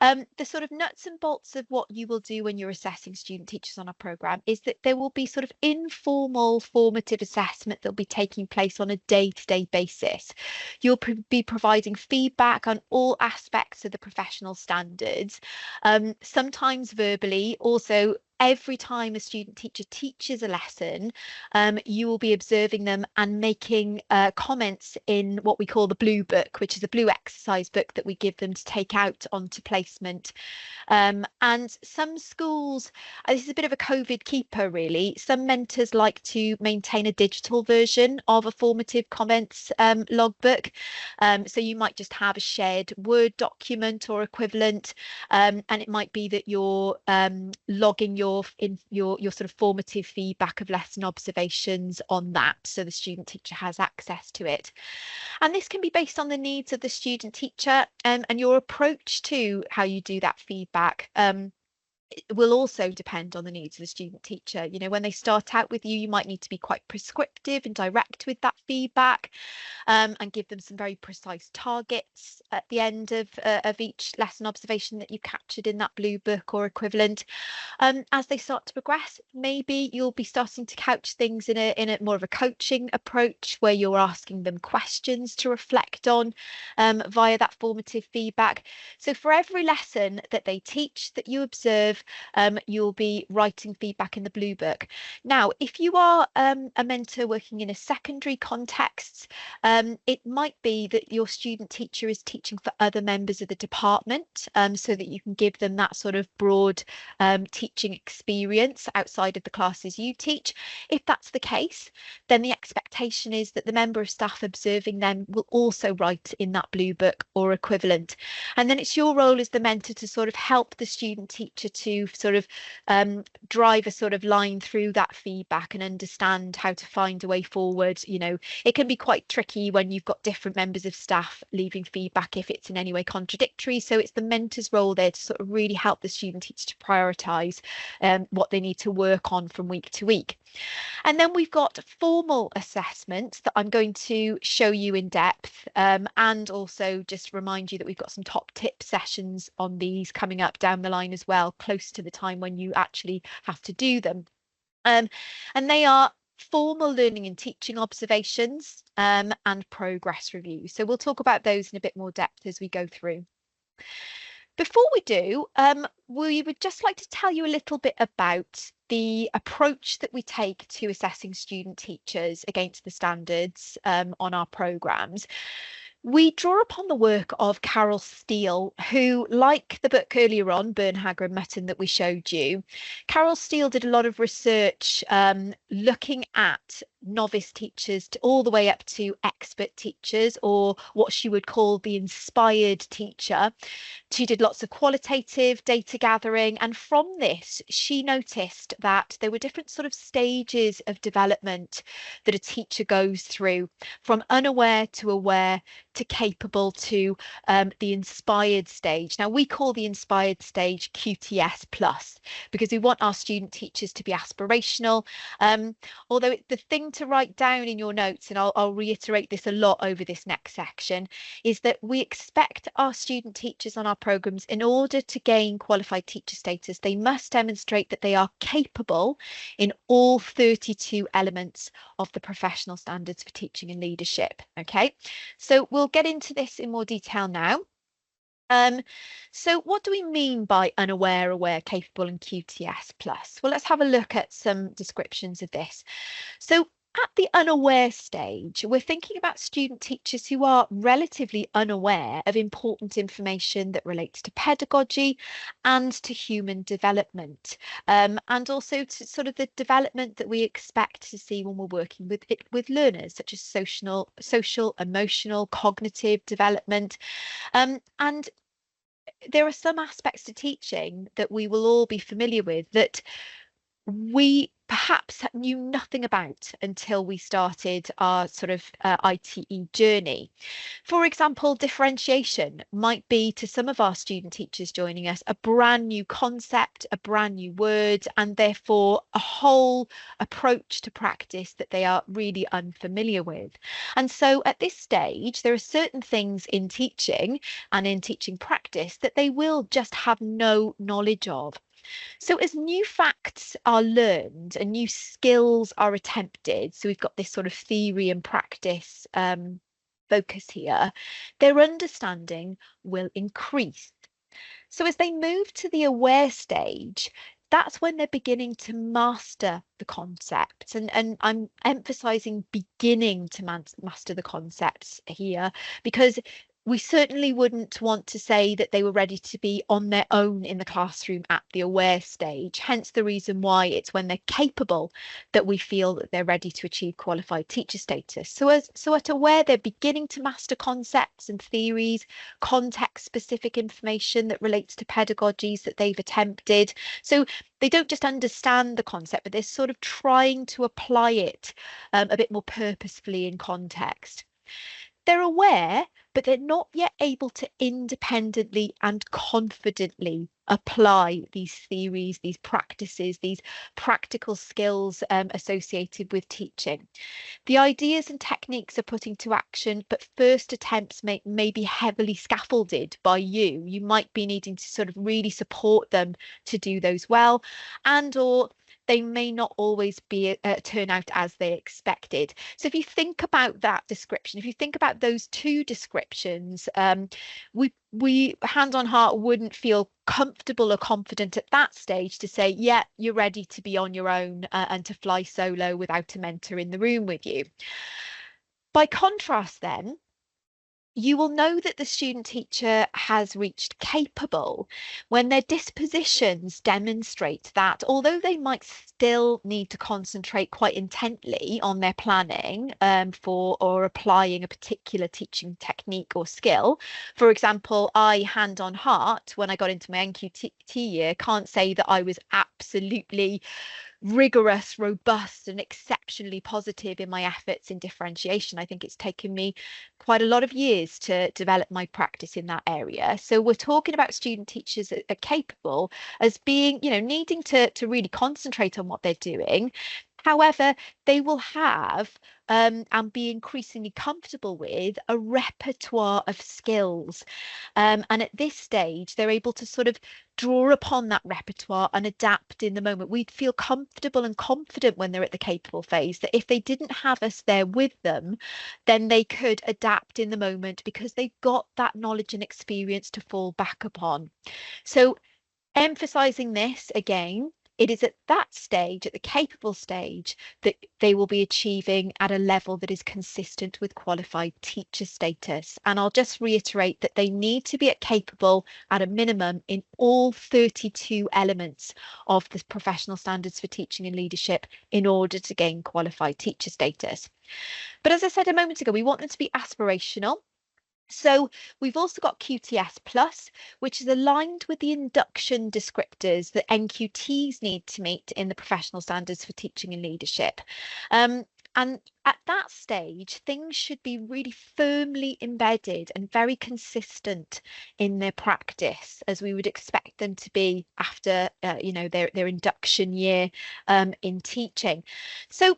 Speaker 1: The sort of nuts and bolts of what you will do when you're assessing student teachers on our programme is that there will be sort of informal formative assessment that will be taking place on a day-to-day basis. You'll be providing feedback on all aspects of the professional standards, sometimes verbally, also every time a student teacher teaches a lesson, you will be observing them and making comments in what we call the blue book, which is a blue exercise book that we give them to take out onto placement. And some schools, this is a bit of a COVID keeper, really. Some mentors like to maintain a digital version of a formative comments logbook. So you might just have a shared Word document or equivalent, and it might be that you're logging your sort of formative feedback of lesson observations on that, so the student teacher has access to it. And this can be based on the needs of the student teacher, and your approach to how you do that feedback. It will also depend on the needs of the student teacher. You know, when they start out with you, you might need to be quite prescriptive and direct with that feedback, and give them some very precise targets at the end of each lesson observation that you captured in that blue book or equivalent. As they start to progress, maybe you'll be starting to couch things in a more of a coaching approach, where you're asking them questions to reflect on via that formative feedback. So for every lesson that they teach that you observe, you'll be writing feedback in the blue book. Now, if you are a mentor working in a secondary context, it might be that your student teacher is teaching for other members of the department, so that you can give them that sort of broad teaching experience outside of the classes you teach. If that's the case, then the expectation is that the member of staff observing them will also write in that blue book or equivalent. And then it's your role as the mentor to sort of help the student teacher to sort of drive a sort of line through that feedback and understand how to find a way forward. You know, it can be quite tricky when you've got different members of staff leaving feedback if it's in any way contradictory. So it's the mentor's role there to sort of really help the student teacher to prioritise what they need to work on from week to week. And then we've got formal assessments that I'm going to show you in depth, and also just remind you that we've got some top tip sessions on these coming up down the line as well, close to the time when you actually have to do them. And they are formal learning and teaching observations and progress reviews. So we'll talk about those in a bit more depth as we go through. Before we do, we would just like to tell you a little bit about the approach that we take to assessing student teachers against the standards on our programmes. We draw upon the work of Carol Steele, who, like the book earlier on, Bernhager and Mutton, that we showed you, Carol Steele did a lot of research looking at novice teachers all the way up to expert teachers, or what she would call the inspired teacher. She did lots of qualitative data gathering, and from this she noticed that there were different sort of stages of development that a teacher goes through, from unaware to aware to capable to the inspired stage. Now, we call the inspired stage QTS plus because we want our student teachers to be aspirational. Although the thing to write down in your notes, and I'll reiterate this a lot over this next section, is that we expect our student teachers on our programmes, in order to gain qualified teacher status, they must demonstrate that they are capable in all 32 elements of the professional standards for teaching and leadership. Okay, so we'll get into this in more detail now. So what do we mean by unaware, aware, capable and QTS plus? Well, let's have a look at some descriptions of this. So at the unaware stage, we're thinking about student teachers who are relatively unaware of important information that relates to pedagogy and to human development, and also to sort of the development that we expect to see when we're working with learners, such as social, emotional, cognitive development. And there are some aspects to teaching that we will all be familiar with that we perhaps knew nothing about until we started our sort of ITE journey. For example, differentiation might be, to some of our student teachers joining us, a brand new concept, a brand new word, and therefore a whole approach to practice that they are really unfamiliar with. And so at this stage, there are certain things in teaching and in teaching practice that they will just have no knowledge of. So as new facts are learned and new skills are attempted, so we've got this sort of theory and practice focus here, their understanding will increase. So as they move to the aware stage, that's when they're beginning to master the concepts. And I'm emphasizing beginning to master the concepts here, because we certainly wouldn't want to say that they were ready to be on their own in the classroom at the aware stage. Hence the reason why it's when they're capable that we feel that they're ready to achieve qualified teacher status. So at aware, they're beginning to master concepts and theories, context specific information that relates to pedagogies that they've attempted. So they don't just understand the concept, but they're sort of trying to apply it a bit more purposefully in context. They're aware, but they're not yet able to independently and confidently apply these theories, these practices, these practical skills associated with teaching. The ideas and techniques are put into action, but first attempts may be heavily scaffolded by you. You might be needing to sort of really support them to do those well, and or they may not always be turn out as they expected. So if you think about that description, if you think about those two descriptions, we hand on heart wouldn't feel comfortable or confident at that stage to say, yeah, you're ready to be on your own and to fly solo without a mentor in the room with you. By contrast, then, you will know that the student teacher has reached capable when their dispositions demonstrate that although they might still need to concentrate quite intently on their planning for or applying a particular teaching technique or skill. For example, I, hand on heart, when I got into my NQT year, can't say that I was absolutely rigorous, robust, and exceptionally positive in my efforts in differentiation. I think it's taken me quite a lot of years to develop my practice in that area. So we're talking about student teachers that are capable as being, needing to really concentrate on what they're doing. However, they will have and be increasingly comfortable with a repertoire of skills. And at this stage, they're able to sort of draw upon that repertoire and adapt in the moment. We'd feel comfortable and confident when they're at the capable phase that if they didn't have us there with them, then they could adapt in the moment because they've got that knowledge and experience to fall back upon. So emphasizing this again, it is at that stage, at the capable stage, that they will be achieving at a level that is consistent with qualified teacher status. And I'll just reiterate that they need to be at capable at a minimum in all 32 elements of the professional standards for teaching and leadership in order to gain qualified teacher status. But as I said a moment ago, we want them to be aspirational. So we've also got QTS Plus, which is aligned with the induction descriptors that NQTs need to meet in the professional standards for teaching and leadership. And at that stage, things should be really firmly embedded and very consistent in their practice, as we would expect them to be after, their induction year in teaching. So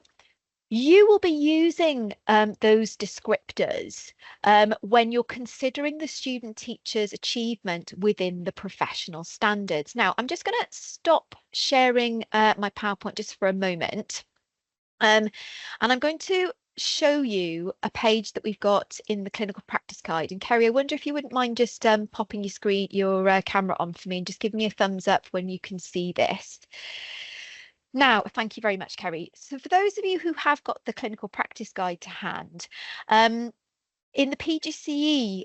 Speaker 1: you will be using those descriptors when you're considering the student teacher's achievement within the professional standards. Now, I'm just going to stop sharing my PowerPoint just for a moment. And I'm going to show you a page that we've got in the clinical practice guide. And Kerry, I wonder if you wouldn't mind just popping your camera on for me and just giving me a thumbs up when you can see this. Now, thank you very much, Kerry. So for those of you who have got the clinical practice guide to hand, in the PGCE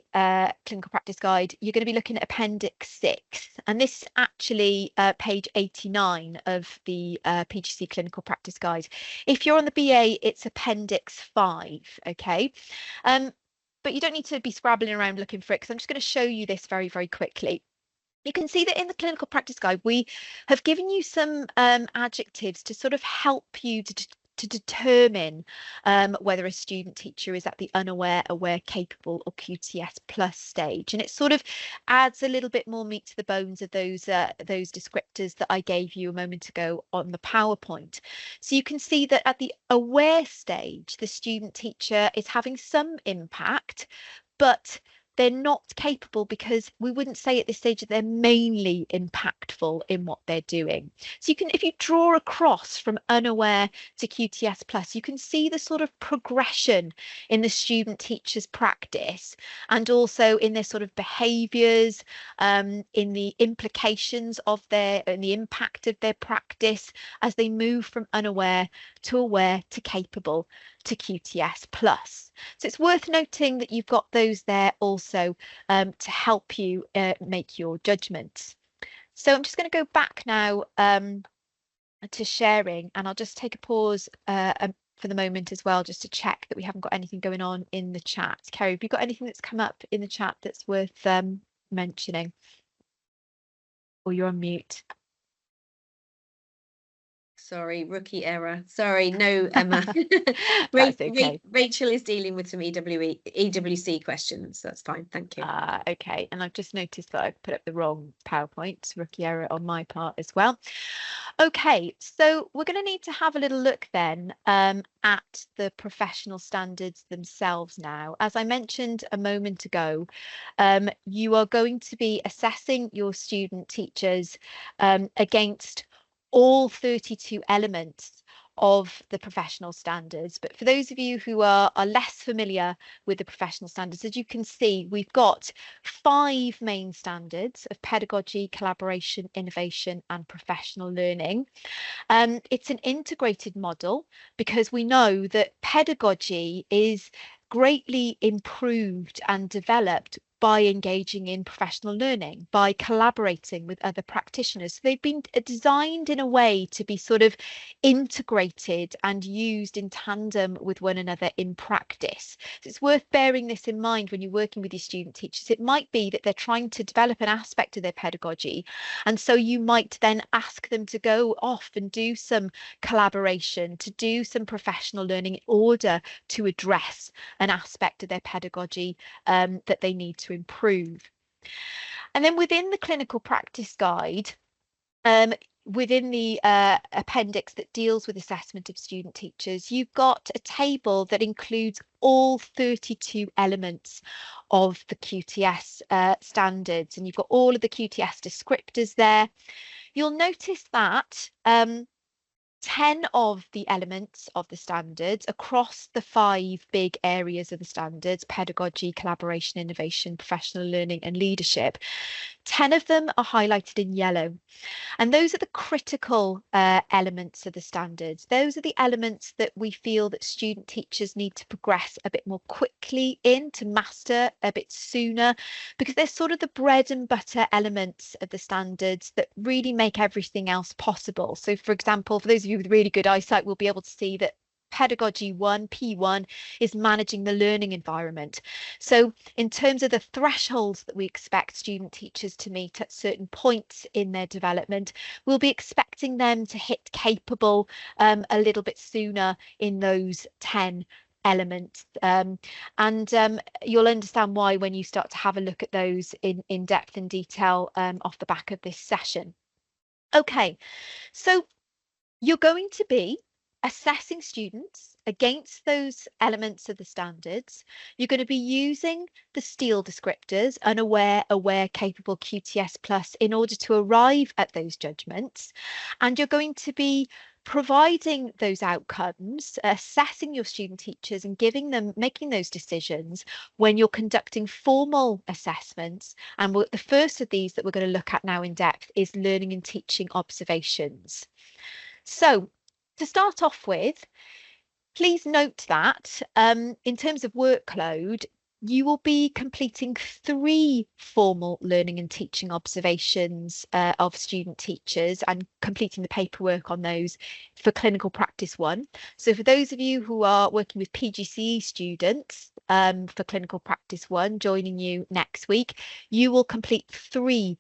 Speaker 1: clinical practice guide, you're going to be looking at Appendix 6, and this is actually page 89 of the PGCE clinical practice guide. If you're on the BA, it's Appendix 5, okay? But you don't need to be scrabbling around looking for it, because I'm just going to show you this very, very quickly. You can see that in the clinical practice guide, we have given you some adjectives to sort of help you to determine whether a student teacher is at the unaware, aware, capable or QTS plus stage. And it sort of adds a little bit more meat to the bones of those descriptors that I gave you a moment ago on the PowerPoint. So you can see that at the aware stage, the student teacher is having some impact, but they're not capable because we wouldn't say at this stage that they're mainly impactful in what they're doing. So you can, if you draw across from unaware to QTS plus, you can see the sort of progression in the student teachers practice, and also in their sort of behaviours, in the implications of in the impact of their practice as they move from unaware to aware to capable to QTS plus. So it's worth noting that you've got those there also to help you make your judgments. So I'm just going to go back now to sharing, and I'll just take a pause for the moment as well, just to check that we haven't got anything going on in the chat. Kerry, have you got anything that's come up in the chat that's worth mentioning? Or you're on mute.
Speaker 2: Sorry, rookie error. Sorry, no, Emma.
Speaker 1: Okay.
Speaker 2: Rachel is dealing with some EWC questions. That's fine. Thank you.
Speaker 1: Okay, and I've just noticed that I've put up the wrong PowerPoint, rookie error on my part as well. Okay, so we're going to need to have a little look then at the professional standards themselves now. As I mentioned a moment ago, you are going to be assessing your student teachers against all 32 elements of the professional standards. But for those of you who are less familiar with the professional standards, as you can see, we've got 5 main standards of pedagogy, collaboration, innovation, and professional learning. It's an integrated model because we know that pedagogy is greatly improved and developed by engaging in professional learning, by collaborating with other practitioners. So they've been designed in a way to be sort of integrated and used in tandem with one another in practice. So it's worth bearing this in mind when you're working with your student teachers. It might be that they're trying to develop an aspect of their pedagogy, and so you might then ask them to go off and do some collaboration, to do some professional learning in order to address an aspect of their pedagogy that they need to improve. And then within the clinical practice guide, within the appendix that deals with assessment of student teachers, you've got a table that includes all 32 elements of the QTS standards, and you've got all of the QTS descriptors there. You'll notice that 10 of the elements of the standards across the 5 big areas of the standards: pedagogy, collaboration, innovation, professional learning, and leadership. 10 of them are highlighted in yellow, and those are the critical elements of the standards. Those are the elements that we feel that student teachers need to progress a bit more quickly in, to master a bit sooner, because they're sort of the bread and butter elements of the standards that really make everything else possible. So for example, for those of you with really good eyesight, will be able to see that Pedagogy 1, P1, is managing the learning environment. So in terms of the thresholds that we expect student teachers to meet at certain points in their development, we'll be expecting them to hit capable a little bit sooner in those 10 elements, and you'll understand why when you start to have a look at those in depth and detail off the back of this session. Okay, so you're going to be assessing students against those elements of the standards. You're going to be using the STEEL descriptors: unaware, aware, capable, QTS plus, in order to arrive at those judgments. And you're going to be providing those outcomes, assessing your student teachers and making those decisions when you're conducting formal assessments. And the first of these that we're going to look at now in depth is learning and teaching observations. So to start off with, please note that in terms of workload, you will be completing 3 formal learning and teaching observations of student teachers and completing the paperwork on those for clinical practice 1. So for those of you who are working with PGCE students for clinical practice 1, joining you next week, you will complete 3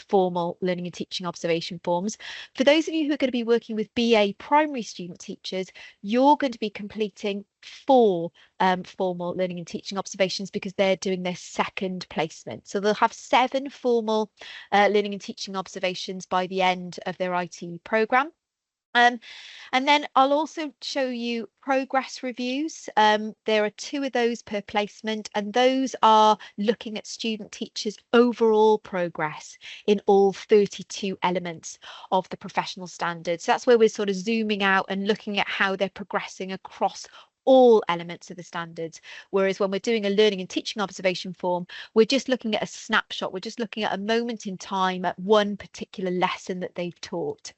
Speaker 1: formal learning and teaching observation forms. For those of you who are going to be working with BA primary student teachers, you're going to be completing 4 formal learning and teaching observations because they're doing their second placement. So they'll have 7 formal learning and teaching observations by the end of their IT programme. And then I'll also show you progress reviews. There are 2 of those per placement, and those are looking at student teachers' overall progress in all 32 elements of the professional standards. So that's where we're sort of zooming out and looking at how they're progressing across all elements of the standards. Whereas when we're doing a learning and teaching observation form, we're just looking at a snapshot. We're just looking at a moment in time at one particular lesson that they've taught.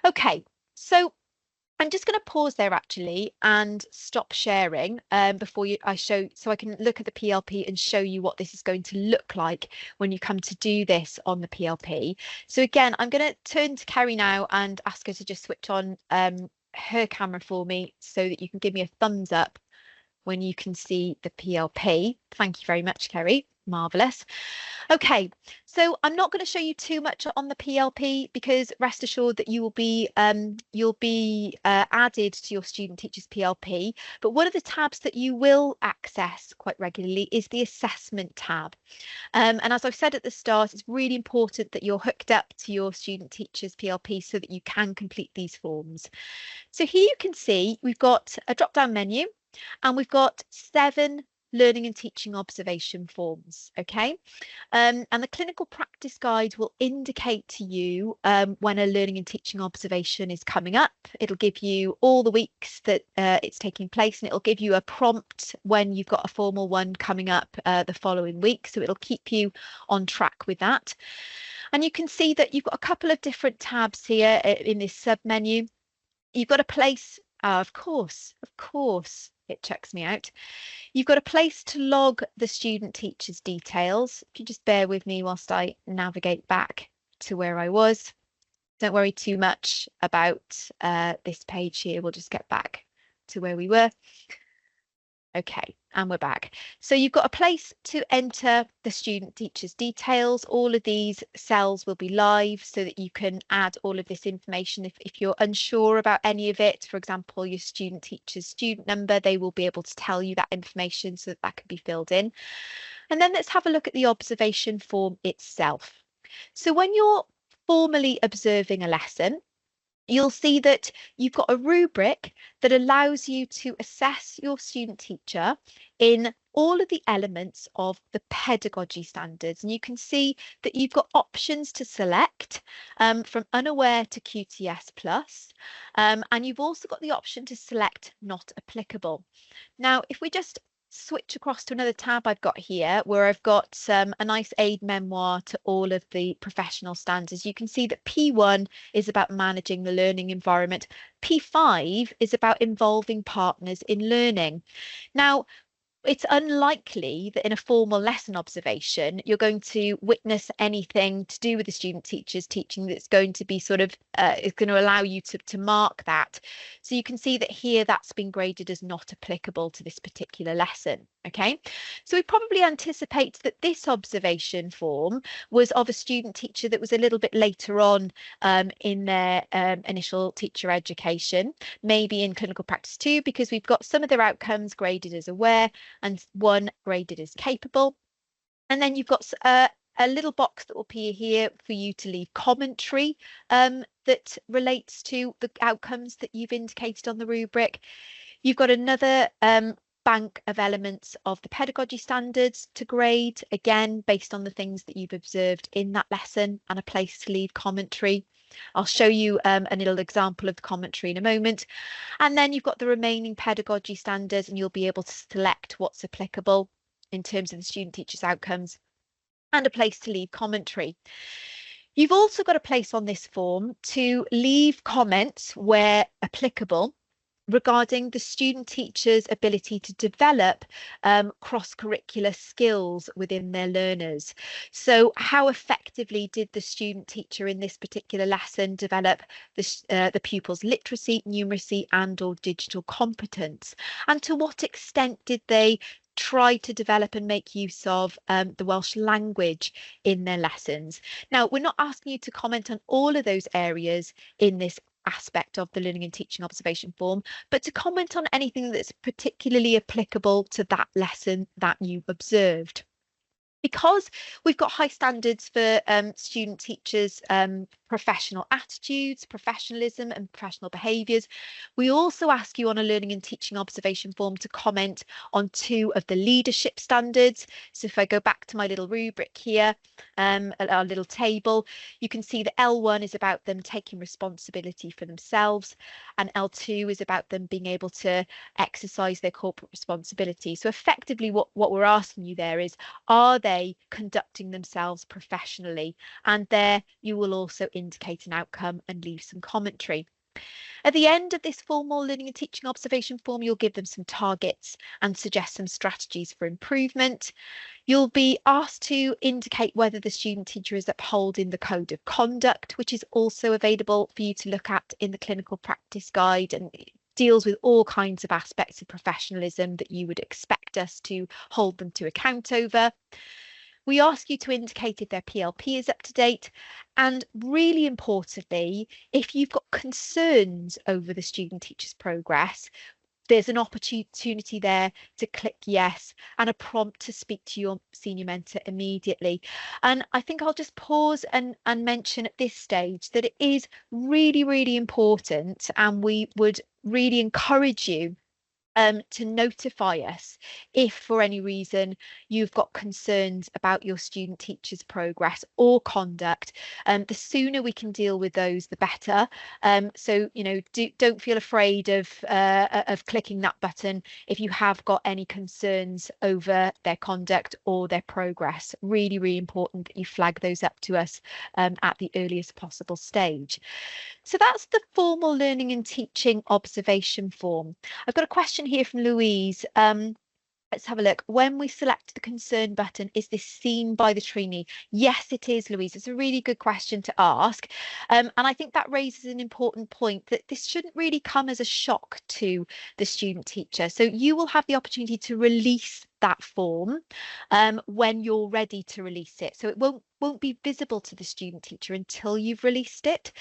Speaker 1: Okay, so I'm just going to pause there actually and stop sharing before I show, so I can look at the PLP and show you what this is going to look like when you come to do this on the PLP. So again, I'm going to turn to Kerry now and ask her to just switch on her camera for me so that you can give me a thumbs up when you can see the PLP. Thank you very much, Kerry. Marvellous. Okay, so I'm not going to show you too much on the PLP because rest assured that you'll be added to your student teachers PLP. But one of the tabs that you will access quite regularly is the assessment tab. And as I've said at the start, it's really important that you're hooked up to your student teachers PLP so that you can complete these forms. So here you can see we've got a drop-down menu and we've got 7 learning and teaching observation forms. Okay, and the clinical practice guide will indicate to you when a learning and teaching observation is coming up. It'll give you all the weeks that it's taking place, and it'll give you a prompt when you've got a formal one coming up the following week. So it'll keep you on track with that. And you can see that you've got a couple of different tabs here in this sub menu. You've got a place, of course, it checks me out. You've got a place to log the student teacher's details. If you just bear with me whilst I navigate back to where I was. Don't worry too much about this page here. We'll just get back to where we were. Okay, and we're back. So you've got a place to enter the student teacher's details. All of these cells will be live so that you can add all of this information. If you're unsure about any of it, for example, your student teacher's student number, they will be able to tell you that information so that that can be filled in. And then let's have a look at the observation form itself. So when you're formally observing a lesson, you'll see that you've got a rubric that allows you to assess your student teacher in all of the elements of the pedagogy standards. And you can see that you've got options to select from unaware to QTS plus, and you've also got the option to select not applicable. Now, if we just switch across to another tab I've got here where I've got a nice aid memoir to all of the professional standards. You can see that P1 is about managing the learning environment. P5 is about involving partners in learning. Now, it's unlikely that in a formal lesson observation, you're going to witness anything to do with the student teachers teaching that's going to be sort of, is going to allow you to mark that. So you can see that here that's been graded as not applicable to this particular lesson. Okay, so we probably anticipate that this observation form was of a student teacher that was a little bit later on in their initial teacher education, maybe in clinical practice 2, because we've got some of their outcomes graded as aware and 1 graded as capable. And then you've got a little box that will appear here for you to leave commentary that relates to the outcomes that you've indicated on the rubric. You've got another bank of elements of the pedagogy standards to grade, again, based on the things that you've observed in that lesson, and a place to leave commentary. I'll show you a little example of the commentary in a moment. And then you've got the remaining pedagogy standards, and you'll be able to select what's applicable in terms of the student teachers outcomes, and a place to leave commentary. You've also got a place on this form to leave comments where applicable regarding the student teacher's ability to develop cross-curricular skills within their learners. So how effectively did the student teacher in this particular lesson develop the pupils' literacy, numeracy and or digital competence? And to what extent did they try to develop and make use of the Welsh language in their lessons? Now, we're not asking you to comment on all of those areas in this aspect of the learning and teaching observation form, but to comment on anything that's particularly applicable to that lesson that you observed. Because we've got high standards for student teachers professional attitudes, professionalism and professional behaviours. We also ask you on a learning and teaching observation form to comment on 2 of the leadership standards. So if I go back to my little rubric here, our little table, you can see that L1 is about them taking responsibility for themselves, and L2 is about them being able to exercise their corporate responsibility. So effectively what we're asking you there is, are they conducting themselves professionally? And there you will also indicate an outcome and leave some commentary. At the end of this formal learning and teaching observation form, you'll give them some targets and suggest some strategies for improvement. You'll be asked to indicate whether the student teacher is upholding the code of conduct, which is also available for you to look at in the clinical practice guide, and it deals with all kinds of aspects of professionalism that you would expect us to hold them to account over. We ask you to indicate if their PLP is up to date, and really importantly, if you've got concerns over the student teacher's progress, there's an opportunity there to click yes and a prompt to speak to your senior mentor immediately. And I think I'll just pause and mention at this stage that it is really, really important, and we would really encourage you to notify us if for any reason you've got concerns about your student teacher's progress or conduct. The sooner we can deal with those, the better. So, you know, don't feel afraid of clicking that button if you have got any concerns over their conduct or their progress. Really, really important that you flag those up to us at the earliest possible stage. So that's the formal learning and teaching observation form. I've got a question here from Louise. Let's have a look. When we select the concern button, is this seen by the trainee? Yes, it is, Louise. It's a really good question to ask. And I think that raises an important point, that this shouldn't really come as a shock to the student teacher. So you will have the opportunity to release that form when you're ready to release it. So it won't be visible to the student teacher until you've released it.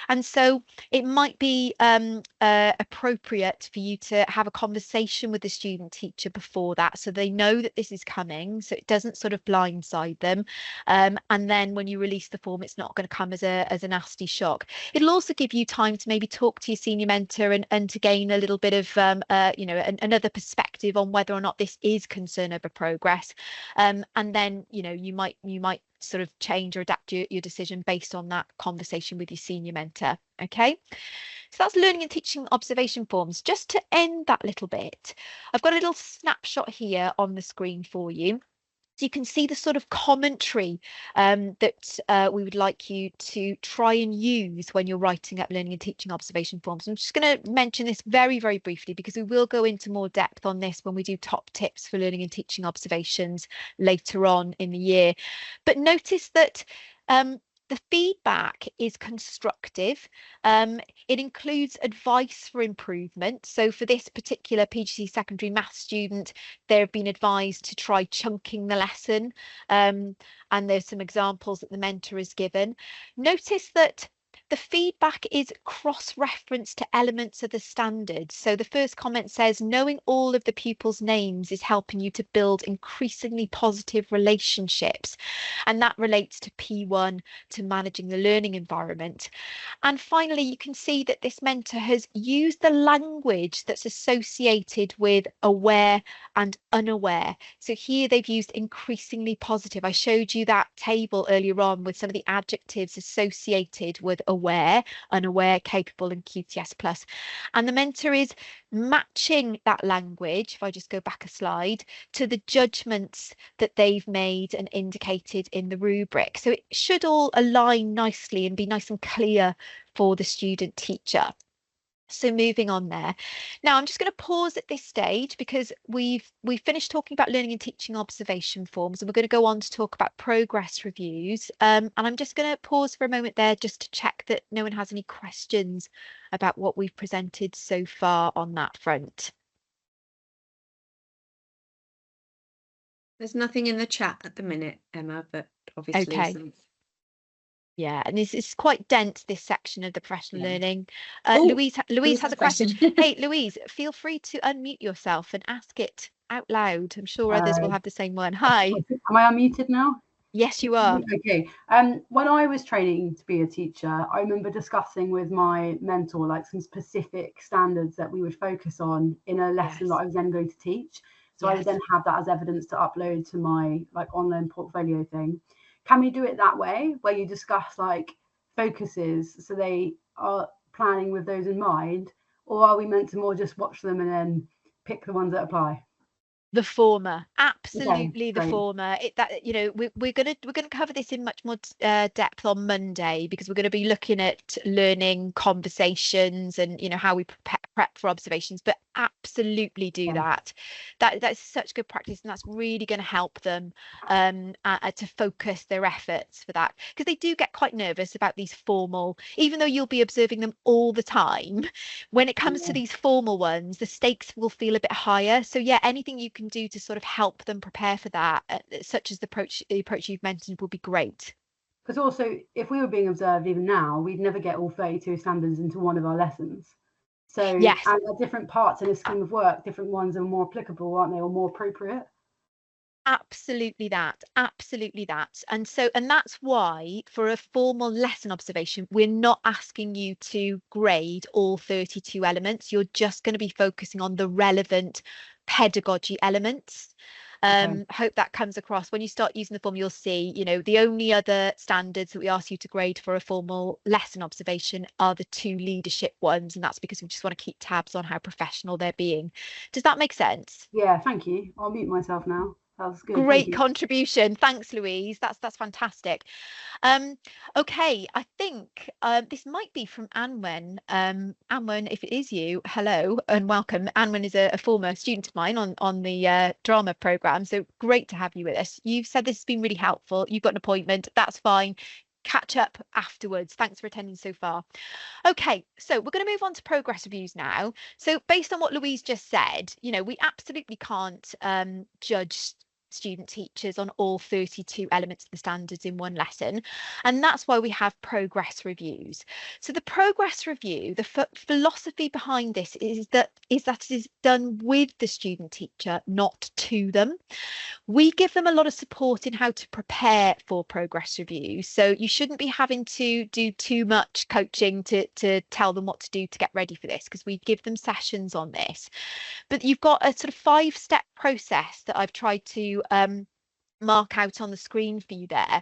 Speaker 1: And so it might be appropriate for you to have a conversation with the student teacher before that, so they know that this is coming, so it doesn't sort of blindside them. And then when you release the form, it's not going to come as a nasty shock. It'll also give you time to maybe talk to your senior mentor and to gain a little bit of you know, another perspective on whether or not this is concern over progress. And then, you know, you might sort of change or adapt your decision based on that conversation with your senior mentor. Okay, so that's learning and teaching observation forms. Just to end that little bit, I've got a little snapshot here on the screen for you. So you can see the sort of commentary that we would like you to try and use when you're writing up learning and teaching observation forms. I'm just going to mention this very, very briefly, because we will go into more depth on this when we do top tips for learning and teaching observations later on in the year. But notice that the feedback is constructive. It includes advice for improvement. So for this particular PGCE secondary maths student, they've been advised to try chunking the lesson. And there's some examples that the mentor has given. Notice that the feedback is cross-referenced to elements of the standard. So the first comment says, knowing all of the pupils' names is helping you to build increasingly positive relationships. And that relates to P1, to managing the learning environment. And finally, you can see that this mentor has used the language that's associated with aware and unaware. So here they've used increasingly positive. I showed you that table earlier on with some of the adjectives associated with aware, unaware, capable and QTS plus. And the mentor is matching that language, if I just go back a slide, to the judgments that they've made and indicated in the rubric. So it should all align nicely and be nice and clear for the student teacher. So moving on there. Now I'm just going to pause at this stage, because we've finished talking about learning and teaching observation forms, and we're going to go on to talk about progress reviews. And I'm just going to pause for a moment there just to check that no one has any questions about what we've presented so far on that front.
Speaker 2: There's nothing in the chat at the minute, Emma, but obviously
Speaker 1: okay. Yeah, and it's quite dense, this section of the professional learning. Louise has a question. Hey, Louise, feel free to unmute yourself and ask it out loud. I'm sure others will have the same one. Hi.
Speaker 3: Am I unmuted now?
Speaker 1: Yes, you are.
Speaker 3: Okay. When I was training to be a teacher, I remember discussing with my mentor like some specific standards that we would focus on in a lesson that
Speaker 1: Yes.
Speaker 3: I was then going to teach. So I would
Speaker 1: Yes.
Speaker 3: then have that as evidence to upload to my like online portfolio thing. Can we do it that way, where you discuss like focuses so they are planning with those in mind, or are we meant to more just watch them and then pick the ones that apply?
Speaker 1: The former,
Speaker 3: Okay,
Speaker 1: absolutely the
Speaker 3: great.
Speaker 1: former. That we're gonna cover this in much more depth on Monday, because we're going to be looking at learning conversations and how we prep for observations. But absolutely do
Speaker 3: Okay.
Speaker 1: that. That's such good practice, and that's really going to help them to focus their efforts for that, because they do get quite nervous about these formal, even though you'll be observing them all the time. When it comes to
Speaker 3: Yeah.
Speaker 1: these formal ones, the stakes will feel a bit higher. So yeah, anything you can do to sort of help them prepare for that, such as the approach you've mentioned, will be great.
Speaker 3: Because also, if we were being observed even now, we'd never get all 32 standards into one of our lessons. So, and
Speaker 1: Yes,
Speaker 3: at different parts in a scheme of work, different ones are more applicable, aren't they, or more appropriate?
Speaker 1: absolutely that. Absolutely that. And that's why for a formal lesson observation, we're not asking you to grade all 32 elements. You're just going to be focusing on the relevant pedagogy elements.
Speaker 3: Okay.
Speaker 1: Hope that comes across. When you start using the form, you'll see, the only other standards that we ask you to grade for a formal lesson observation are the two leadership ones, and that's because we just want to keep tabs on how professional they're being. Does that make sense?
Speaker 3: Yeah, thank you. I'll mute myself now. That was good. Thank
Speaker 1: Great
Speaker 3: you.
Speaker 1: contribution. Thanks, Louise. That's fantastic. Um, okay, I think this might be from Anwen. Anwen, if it is you, hello and welcome. Anwen is a former student of mine on the drama program, so great to have you with us. You've said this has been really helpful. You've got an appointment. That's fine. Catch up afterwards. Thanks for attending so far. Okay, so we're going to move on to progress reviews now. So based on what Louise just said, we absolutely can't judge student teachers on all 32 elements of the standards in one lesson. And that's why we have progress reviews. So the progress review, the philosophy behind this is that it is done with the student teacher, not to them. We give them a lot of support in how to prepare for progress reviews. So you shouldn't be having to do too much coaching to tell them what to do to get ready for this, because we give them sessions on this. But you've got a sort of 5-step process that I've tried to mark out on the screen for you there,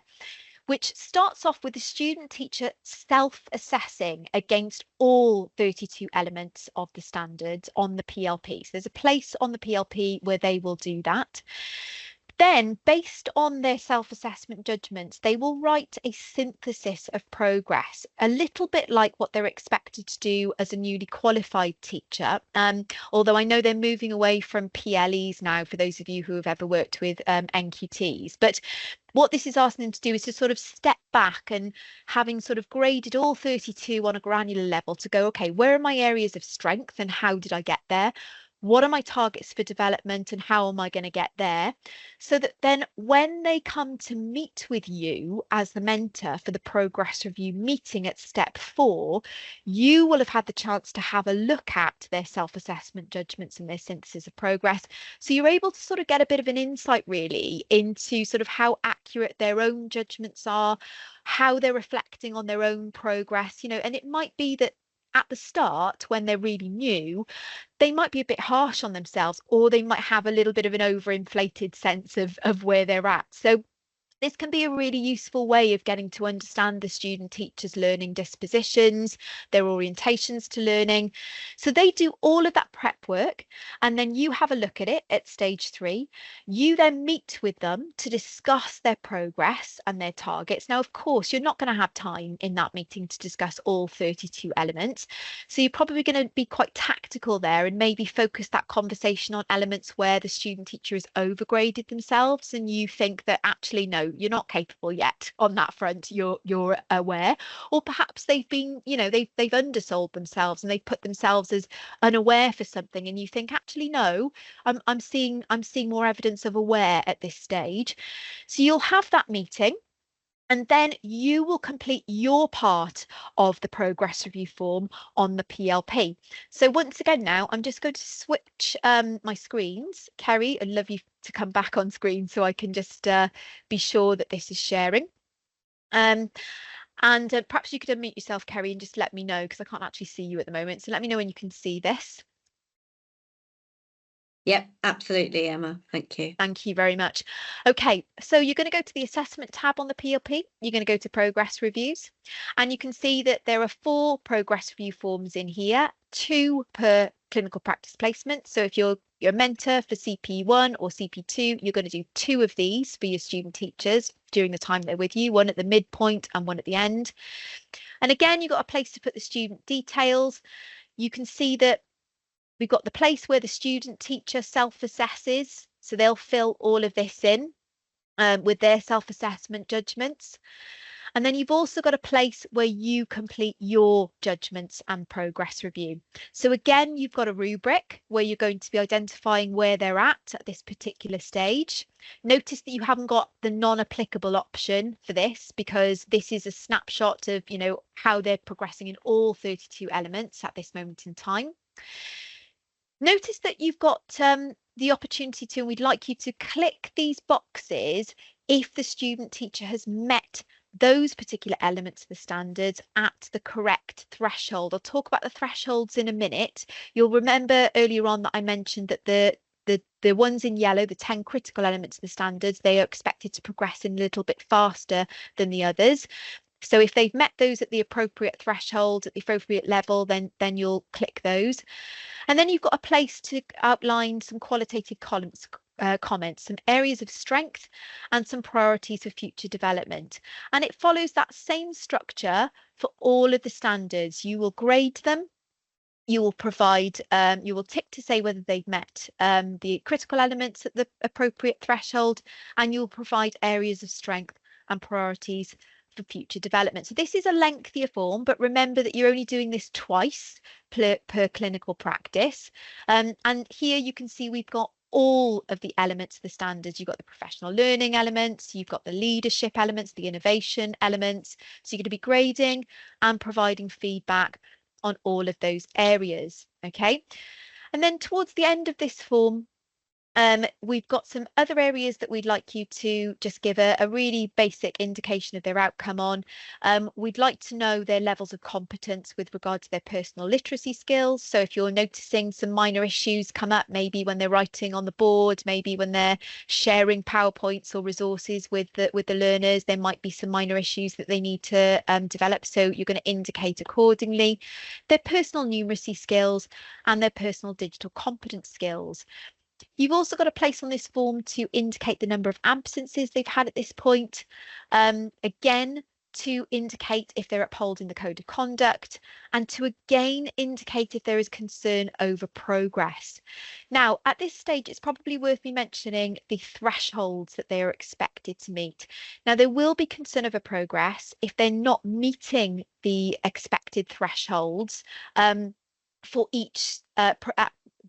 Speaker 1: which starts off with the student teacher self-assessing against all 32 elements of the standards on the PLP. So there's a place on the PLP where they will do that. Then, based on their self-assessment judgments, they will write a synthesis of progress, a little bit like what they're expected to do as a newly qualified teacher. Although I know they're moving away from PLEs now, for those of you who have ever worked with NQTs. But what this is asking them to do is to sort of step back, and having sort of graded all 32 on a granular level, to go, okay, where are my areas of strength and how did I get there? What are my targets for development and how am I going to get there? So that then when they come to meet with you as the mentor for the progress review meeting at step 4, you will have had the chance to have a look at their self-assessment judgments and their synthesis of progress. So you're able to sort of get a bit of an insight really into sort of how accurate their own judgments are, how they're reflecting on their own progress, and it might be that at the start, when they're really new, they might be a bit harsh on themselves, or they might have a little bit of an overinflated sense of where they're at. So this can be a really useful way of getting to understand the student teacher's learning dispositions, their orientations to learning. So they do all of that prep work, and then you have a look at it at stage 3. You then meet with them to discuss their progress and their targets. Now, of course, you're not going to have time in that meeting to discuss all 32 elements. So you're probably going to be quite tactical there, and maybe focus that conversation on elements where the student teacher has overgraded themselves and you think that actually, no, you're not capable yet on that front. You're aware, or perhaps they've been, they've undersold themselves and they've put themselves as unaware for something, and you think actually no, I'm seeing more evidence of aware at this stage. So you'll have that meeting. And then you will complete your part of the progress review form on the PLP. So once again now, I'm just going to switch my screens. Kerry, I'd love you to come back on screen so I can just be sure that this is sharing. And perhaps you could unmute yourself, Kerry, and just let me know, because I can't actually see you at the moment. So let me know when you can see this.
Speaker 2: Yep, absolutely, Emma. Thank you.
Speaker 1: Thank you very much. Okay, so you're going to go to the assessment tab on the PLP. You're going to go to progress reviews, and you can see that there are 4 progress review forms in here, 2 per clinical practice placement. So if you're a mentor for CP1 or CP2, you're going to do 2 of these for your student teachers during the time they're with you, 1 at the midpoint and 1 at the end. And again, you've got a place to put the student details. You can see that we've got the place where the student teacher self-assesses. So they'll fill all of this in with their self-assessment judgments. And then you've also got a place where you complete your judgments and progress review. So again, you've got a rubric where you're going to be identifying where they're at this particular stage. Notice that you haven't got the non-applicable option for this, because this is a snapshot of, you know, how they're progressing in all 32 elements at this moment in time. Notice that you've got the opportunity to, and we'd like you to click these boxes if the student teacher has met those particular elements of the standards at the correct threshold. I'll talk about the thresholds in a minute. You'll remember earlier on that I mentioned that the ones in yellow, the 10 critical elements of the standards, they are expected to progress in a little bit faster than the others. So if they've met those at the appropriate threshold, at the appropriate level, then you'll click those. And then you've got a place to outline some qualitative comments, some areas of strength and some priorities for future development. And it follows that same structure for all of the standards. You will grade them. You will provide, you will tick to say whether they've met the critical elements at the appropriate threshold, and you'll provide areas of strength and priorities for future development. So this is a lengthier form, but remember that you're only doing this twice per clinical practice. And here you can see we've got all of the elements of the standards. You've got the professional learning elements, you've got the leadership elements, the innovation elements. So you're going to be grading and providing feedback on all of those areas. Okay. And then towards the end of this form, we've got some other areas that we'd like you to just give a really basic indication of their outcome on. We'd like to know their levels of competence with regard to their personal literacy skills. So if you're noticing some minor issues come up, maybe when they're writing on the board, maybe when they're sharing PowerPoints or resources with the learners, there might be some minor issues that they need to develop. So you're going to indicate accordingly. Their personal numeracy skills and their personal digital competence skills. You've also got a place on this form to indicate the number of absences they've had at this point. Again, to indicate if they're upholding the code of conduct, and to again indicate if there is concern over progress. Now, at this stage, it's probably worth me mentioning the thresholds that they are expected to meet. Now, there will be concern over progress if they're not meeting the expected thresholds for each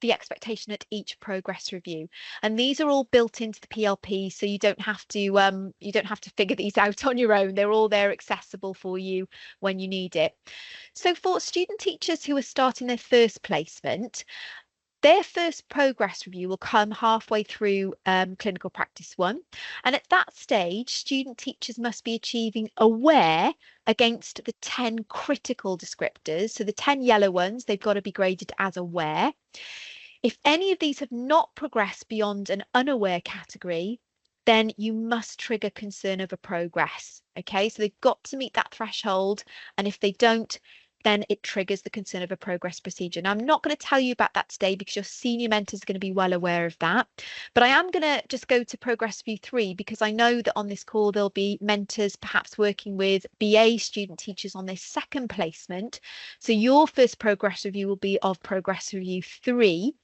Speaker 1: the expectation at each progress review, and these are all built into the PLP, so you don't have to figure these out on your own. They're all there accessible for you when you need it. So for student teachers who are starting their first placement, their first progress review will come halfway through clinical practice 1, and at that stage student teachers must be achieving aware against the 10 critical descriptors. So the 10 yellow ones, they've got to be graded as aware. If any of these have not progressed beyond an unaware category, then you must trigger concern over progress. Okay, so they've got to meet that threshold, and if they don't, then it triggers the concern of a progress procedure. Now, I'm not going to tell you about that today because your senior mentors are going to be well aware of that, but I am going to just go to progress review 3, because I know that on this call there'll be mentors perhaps working with BA student teachers on their second placement. So your first progress review will be of progress review 3,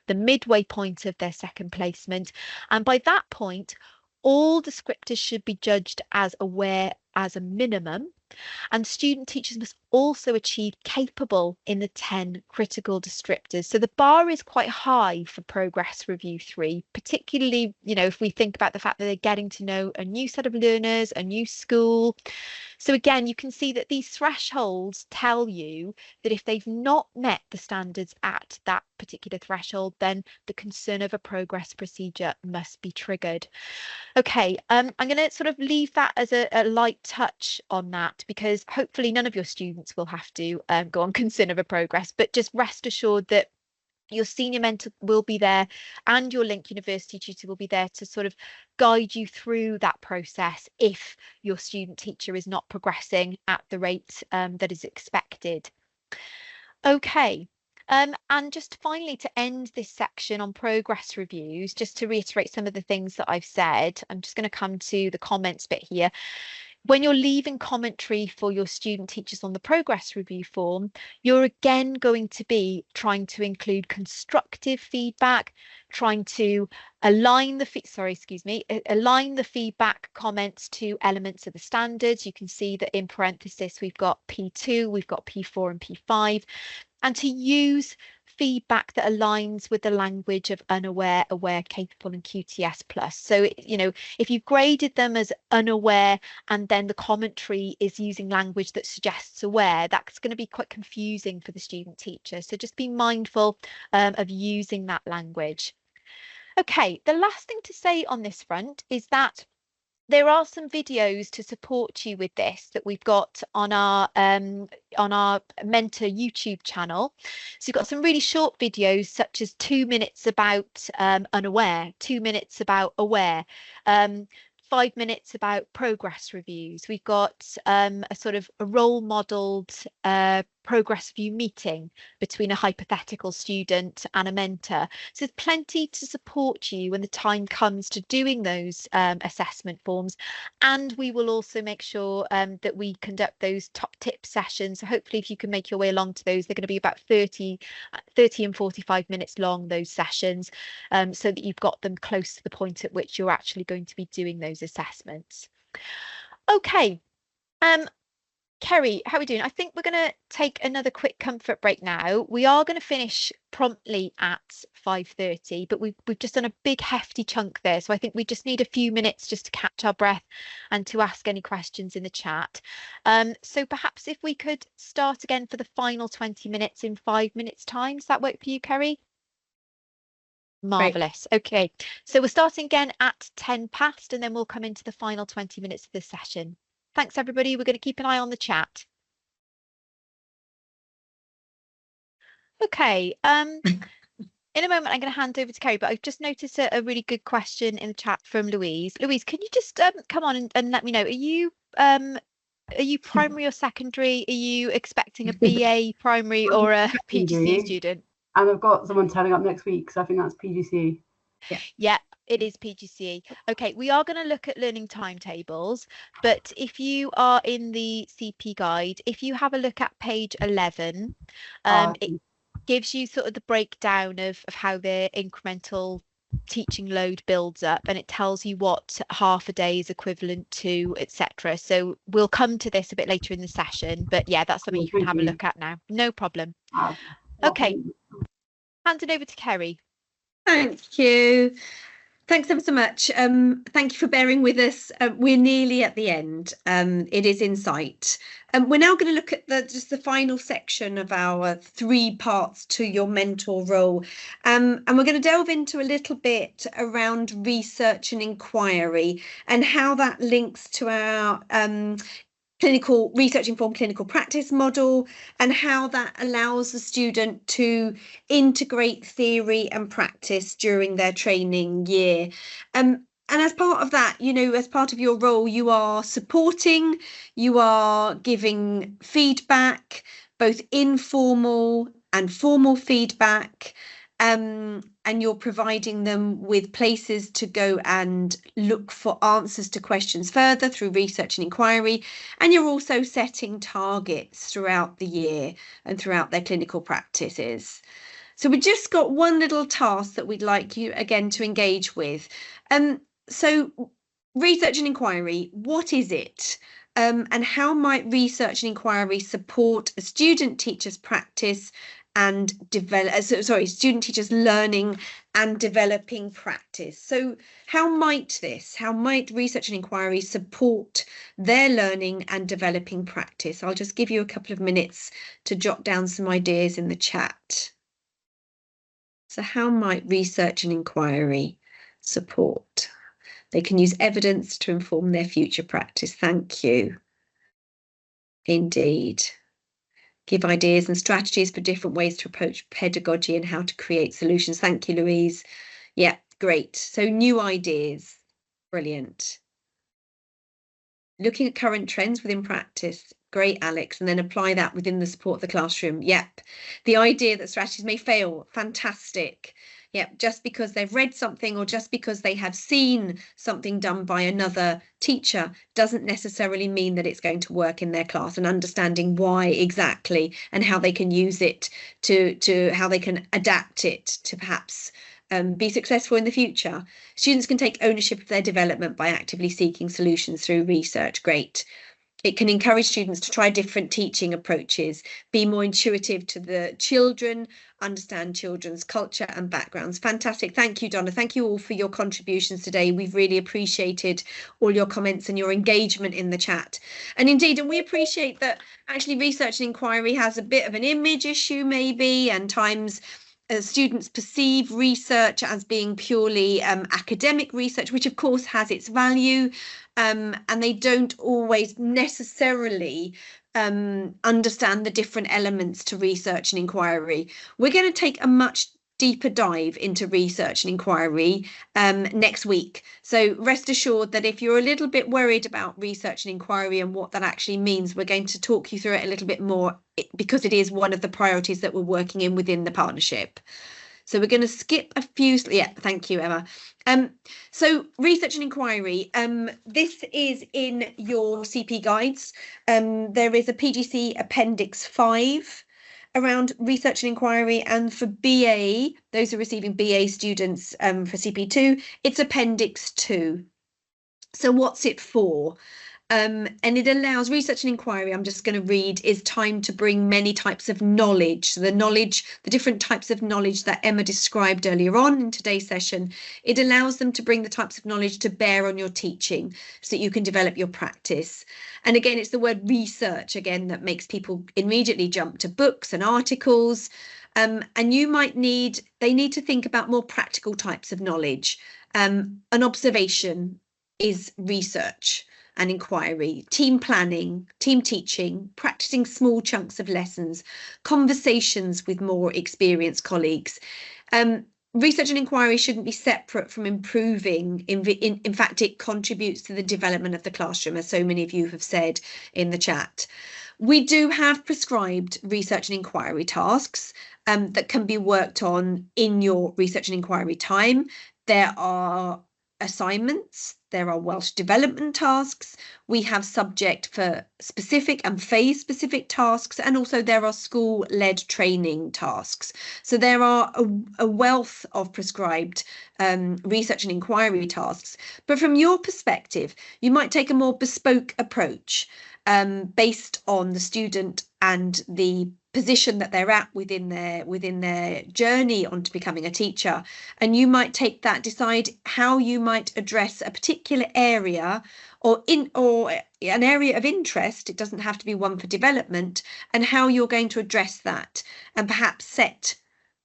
Speaker 1: the midway point of their second placement, and by that point all descriptors should be judged as aware as a minimum, and student teachers must also achieved capable in the 10 critical descriptors. So the bar is quite high for Progress Review 3, particularly, you know, if we think about the fact that they're getting to know a new set of learners, a new school. So again, you can see that these thresholds tell you that if they've not met the standards at that particular threshold, then the concern of a progress procedure must be triggered. Okay, I'm going to sort of leave that as a light touch on that, because hopefully none of your students will have to go on concern of a progress, but just rest assured that your senior mentor will be there and your Link University tutor will be there to sort of guide you through that process if your student teacher is not progressing at the rate that is expected. Okay. And just finally, to end this section on progress reviews, just to reiterate some of the things that I've said, I'm just going to come to the comments bit here. When you're leaving commentary for your student teachers on the progress review form, you're again going to be trying to include constructive feedback, trying to align the align the feedback comments to elements of the standards. You can see that in parenthesis we've got P2, we've got P4 and P5, and to use feedback that aligns with the language of unaware, aware, capable and QTS plus. So, you know, if you graded them as unaware and then the commentary is using language that suggests aware, that's going to be quite confusing for the student teacher. So just be mindful of using that language. Okay, the last thing to say on this front is that there are some videos to support you with this that we've got on our Mentor YouTube channel. So you've got some really short videos, such as 2 minutes about unaware, 2 minutes about aware, 5 minutes about progress reviews. We've got a sort of a role modelled progress review meeting between a hypothetical student and a mentor. So there's plenty to support you when the time comes to doing those assessment forms. And we will also make sure that we conduct those top tip sessions. So hopefully if you can make your way along to those, they're going to be about 30 and 45 minutes long, those sessions, so that you've got them close to the point at which you're actually going to be doing those assessments. Okay. Kerry, how are we doing? I think we're going to take another quick comfort break now. We are going to finish promptly at 5:30, but we've just done a big hefty chunk there. So I think we just need a few minutes just to catch our breath and to ask any questions in the chat. So perhaps if we could start again for the final 20 minutes in 5 minutes time. Does that work for you, Kerry? Marvellous. Okay, so we're starting again at 10 past and then we'll come into the final 20 minutes of the session. Thanks, everybody. We're going to keep an eye on the chat. Okay. In a moment, I'm going to hand over to Kerry, but I've just noticed a really good question in the chat from Louise. Louise, can you just come on and let me know? Are you primary or secondary? Are you expecting a BA primary or a PGC student?
Speaker 3: And I've got someone turning up next week, so I think that's PGC.
Speaker 1: Yeah, it is PGCE. Okay, we are going to look at learning timetables, but if you are in the CP guide, if you have a look at page 11, it gives you sort of the breakdown of how the incremental teaching load builds up, and it tells you what half a day is equivalent to, etc. So we'll come to this a bit later in the session, but yeah, that's something you can have a look at now. No problem. Okay, hand it over to Kerry.
Speaker 2: Thank you. Thanks ever so much. Thank you for bearing with us. We're nearly at the end. It is in sight. We're now going to look at just the final section of our 3 parts to your mentor role. And we're going to delve into a little bit around research and inquiry and how that links to our clinical research informed clinical practice model, and how that allows the student to integrate theory and practice during their training year. And as part of that, you know, as part of your role, you are supporting, you are giving feedback, both informal and formal feedback, and you're providing them with places to go and look for answers to questions further through research and inquiry. And you're also setting targets throughout the year and throughout their clinical practices. So we just got one little task that we'd like you again to engage with. So research and inquiry, what is it? And how might research and inquiry support a student teacher's practice and student teachers learning and developing practice? So how might research and inquiry support their learning and developing practice? I'll just give you a couple of minutes to jot down some ideas in the chat. So how might research and inquiry support? They can use evidence to inform their future practice. Thank you. Indeed. Give ideas and strategies for different ways to approach pedagogy and how to create solutions. Thank you, Louise. Yeah, great. So new ideas. Brilliant. Looking at current trends within practice. Great, Alex. And then apply that within the support of the classroom. Yep. The idea that strategies may fail. Fantastic. Yep. Just because they've read something or just because they have seen something done by another teacher doesn't necessarily mean that it's going to work in their class, and understanding why exactly and how they can use it to how they can adapt it to perhaps be successful in the future. Students can take ownership of their development by actively seeking solutions through research. Great. It can encourage students to try different teaching approaches, be more intuitive to the children, understand children's culture and backgrounds. Fantastic. Thank you, Donna. Thank you all for your contributions today. We've really appreciated all your comments and your engagement in the chat. And indeed, and we appreciate that actually research and inquiry has a bit of an image issue maybe, and times students perceive research as being purely academic research, which of course has its value, and they don't always necessarily understand the different elements to research and inquiry. We're going to take a much deeper dive into research and inquiry next week. So rest assured that if you're a little bit worried about research and inquiry and what that actually means, we're going to talk you through it a little bit more, because it is one of the priorities that we're working in within the partnership. So we're going to skip a few. Yeah, thank you, Emma. So research and inquiry, this is in your CP guides. There is a PGC Appendix 5 around research and inquiry, and for BA, those who are receiving BA students for CP2, it's Appendix 2. So what's it for? And it allows research and inquiry, I'm just going to read, is time to bring many types of knowledge. So the different types of knowledge that Emma described earlier on in today's session, it allows them to bring the types of knowledge to bear on your teaching so that you can develop your practice. And again, it's the word research again that makes people immediately jump to books and articles. And they need to think about more practical types of knowledge. An observation is research and inquiry, team planning, team teaching, practicing small chunks of lessons, conversations with more experienced colleagues. Research and inquiry shouldn't be separate from improving. In fact, it contributes to the development of the classroom, as so many of you have said in the chat. We do have prescribed research and inquiry tasks that can be worked on in your research and inquiry time. There are assignments, there are Welsh development tasks, we have subject for specific and phase specific tasks, and also there are school-led training tasks. So there are a wealth of prescribed research and inquiry tasks. But from your perspective, you might take a more bespoke approach based on the student and the position that they're at within their journey onto becoming a teacher, and you might take that, decide how you might address a particular area or an area of interest. It doesn't have to be one for development, and how you're going to address that, and perhaps set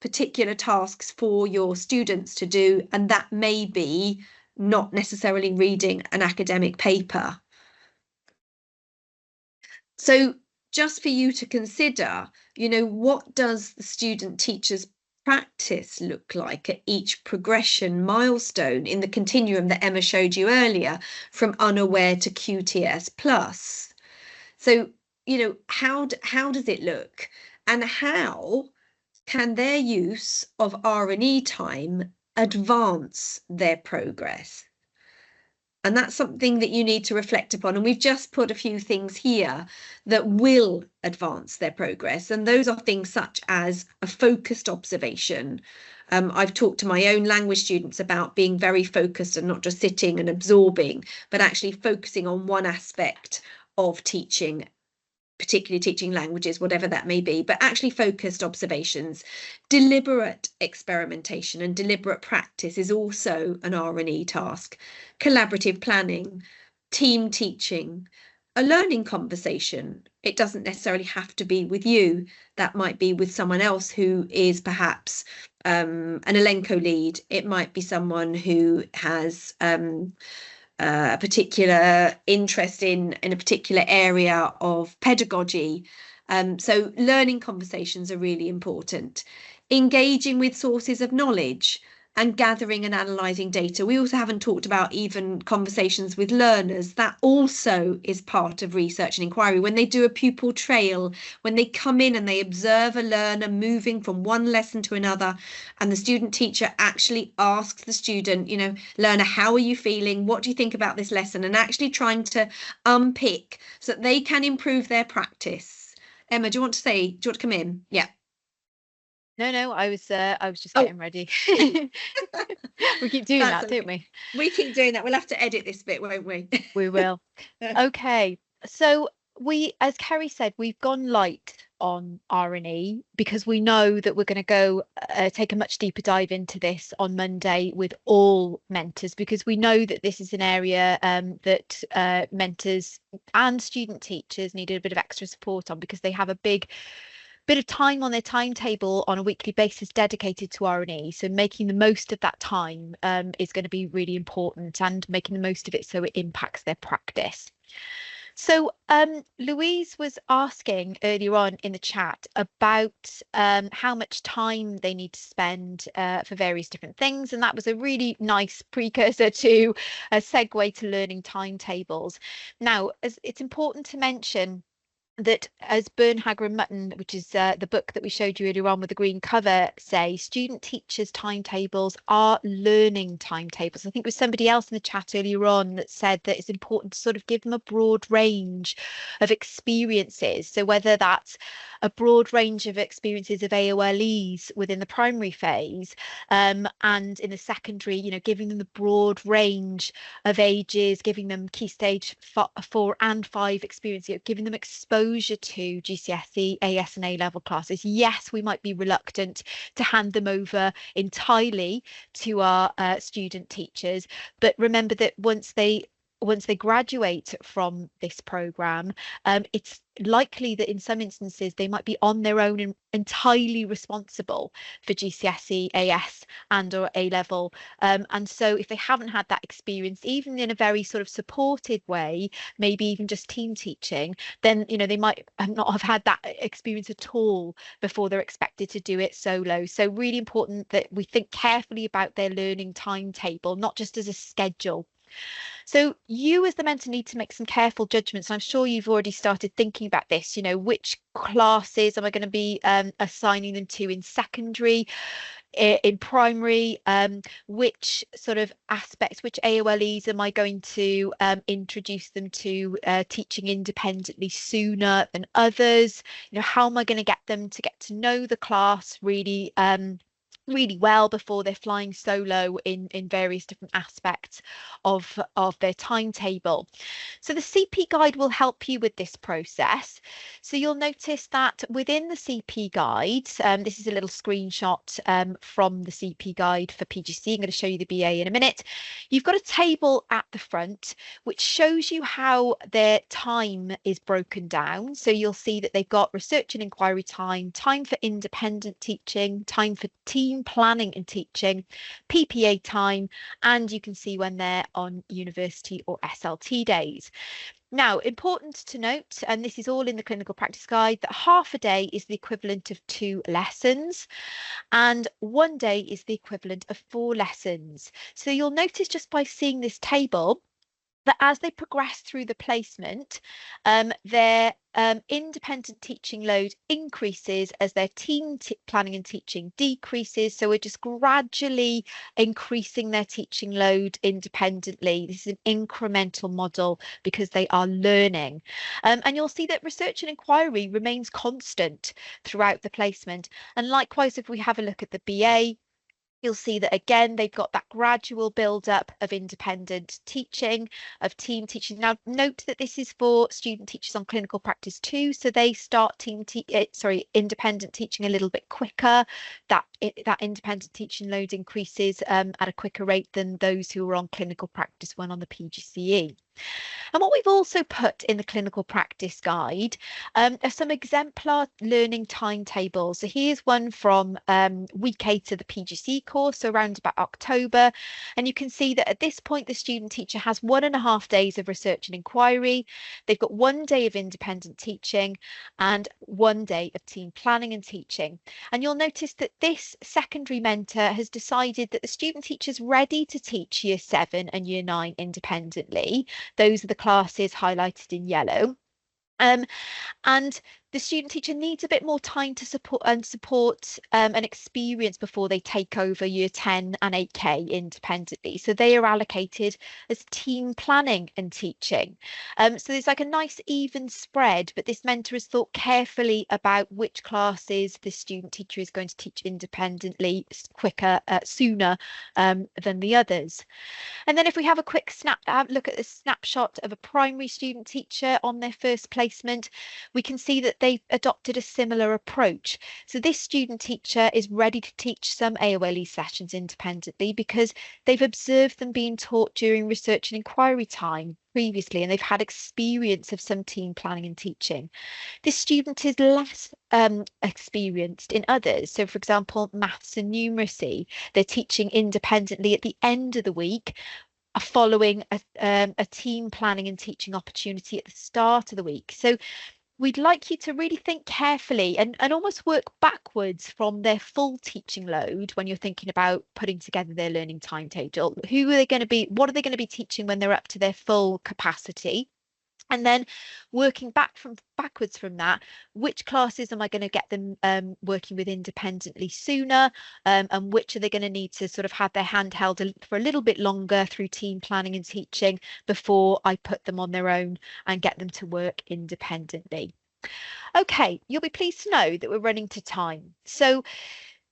Speaker 2: particular tasks for your students to do, and that may be not necessarily reading an academic paper. So just for you to consider, what does the student teacher's practice look like at each progression milestone in the continuum that Emma showed you earlier, from unaware to QTS plus? So, how does it look, and how can their use of R&E time advance their progress? And that's something that you need to reflect upon. And we've just put a few things here that will advance their progress. And those are things such as a focused observation. I've talked to my own language students about being very focused and not just sitting and absorbing, but actually focusing on one aspect of teaching, particularly teaching languages, whatever that may be, but actually focused observations. Deliberate experimentation and deliberate practice is also an R&E task. Collaborative planning, team teaching, a learning conversation. It doesn't necessarily have to be with you. That might be with someone else who is perhaps an Elenco lead. It might be someone who has a particular interest in a particular area of pedagogy. So learning conversations are really important. Engaging with sources of knowledge and gathering and analysing data. We also haven't talked about even conversations with learners. That also is part of research and inquiry. When they do a pupil trail, when they come in and they observe a learner moving from one lesson to another, and the student teacher actually asks the student, you know, learner, how are you feeling? What do you think about this lesson? And actually trying to unpick so that they can improve their practice. Emma, do you want to come in? Yeah.
Speaker 1: No, I was just getting ready. We keep doing that, don't we?
Speaker 2: We keep doing that. We'll have to edit this bit, won't we?
Speaker 1: We will. Okay, so as Kerry said, we've gone light on R&E because we know that we're going to go take a much deeper dive into this on Monday with all mentors, because we know that this is an area that mentors and student teachers needed a bit of extra support on, because they have a bit of time on their timetable on a weekly basis dedicated to R&E. So making the most of that time is going to be really important, and making the most of it so it impacts their practice. So Louise was asking earlier on in the chat about how much time they need to spend for various different things. And that was a really nice precursor to a segue to learning timetables. Now, it's important to mention that, as Bernhager and Mutton, which is the book that we showed you earlier on with the green cover, say, student teachers' timetables are learning timetables. I think it was somebody else in the chat earlier on that said that it's important to sort of give them a broad range of experiences. So whether that's a broad range of experiences of AOLEs within the primary phase, and in the secondary, you know, giving them the broad range of ages, giving them key stage 4 and 5 experience, you know, giving them exposure to GCSE, AS and A-level classes. Yes, we might be reluctant to hand them over entirely to our student teachers, but remember that once they graduate from this programme, it's likely that in some instances they might be on their own and entirely responsible for GCSE, AS and or A-level. And so if they haven't had that experience, even in a very sort of supported way, maybe even just team teaching, then, you know, they might not have had that experience at all before they're expected to do it solo. So really important that we think carefully about their learning timetable, not just as a schedule. So you as the mentor need to make some careful judgments. I'm sure you've already started thinking about this, you know, which classes am I going to be assigning them to in secondary, in primary, which sort of aspects, which AOLEs am I going to introduce them to teaching independently sooner than others? You know, how am I going to get them to get to know the class really well before they're flying solo in various different aspects of their timetable. So the CP guide will help you with this process. So you'll notice that within the CP guide, this is a little screenshot from the CP guide for PGC. I'm going to show you the BA in a minute. You've got a table at the front which shows you how their time is broken down. So you'll see that they've got research and inquiry time, time for independent teaching, time for team planning and teaching, PPA time, and you can see when they're on university or SLT days. Now, important to note, and this is all in the clinical practice guide, that half a day is the equivalent of 2 lessons and 1 day is the equivalent of 4 lessons. So you'll notice just by seeing this table that as they progress through the placement, their independent teaching load increases as their team planning and teaching decreases. So we're just gradually increasing their teaching load independently. This is an incremental model because they are learning. And you'll see that research and inquiry remains constant throughout the placement. And likewise, if we have a look at the BA, You'll see that again, they've got that gradual build up of independent teaching, of team teaching. Now, note that this is for student teachers on clinical practice 2, so they start independent teaching a little bit quicker. That independent teaching load increases at a quicker rate than those who are on clinical practice 1 on the PGCE. And what we've also put in the clinical practice guide are some exemplar learning timetables. So here's one from week 8 of the PGC course, so around about October. And you can see that at this point, the student teacher has 1.5 days of research and inquiry. They've got 1 day of independent teaching and 1 day of team planning and teaching. And you'll notice that this secondary mentor has decided that the student teacher is ready to teach year 7 and year 9 independently. Those are the classes highlighted in yellow. And the student teacher needs a bit more time to support and experience before they take over year 10 and 8K independently. So they are allocated as team planning and teaching. So there's like a nice even spread, but this mentor has thought carefully about which classes the student teacher is going to teach independently sooner than the others. And then if we have a quick look at the snapshot of a primary student teacher on their first placement, we can see that they've adopted a similar approach. So this student teacher is ready to teach some AOLE sessions independently because they've observed them being taught during research and inquiry time previously, and they've had experience of some team planning and teaching. This student is less experienced in others. So for example, maths and numeracy, they're teaching independently at the end of the week, following a team planning and teaching opportunity at the start of the week. So we'd like you to really think carefully and almost work backwards from their full teaching load when you're thinking about putting together their learning timetable. Who are they going to be? What are they going to be teaching when they're up to their full capacity? And then working backwards from that, which classes am I going to get them working with independently sooner, and which are they going to need to sort of have their hand held for a little bit longer through team planning and teaching before I put them on their own and get them to work independently. Okay, you'll be pleased to know that we're running to time. So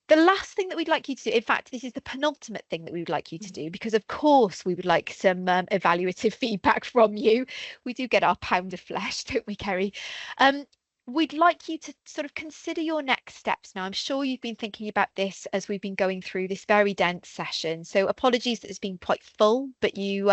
Speaker 1: the last thing that we'd like you to do, in fact, this is the penultimate thing that we would like you to do, because of course we would like some evaluative feedback from you. We do get our pound of flesh, don't we, Kerry? We'd like you to sort of consider your next steps now. I'm sure you've been thinking about this as we've been going through this very dense session. So apologies that it's been quite full, but you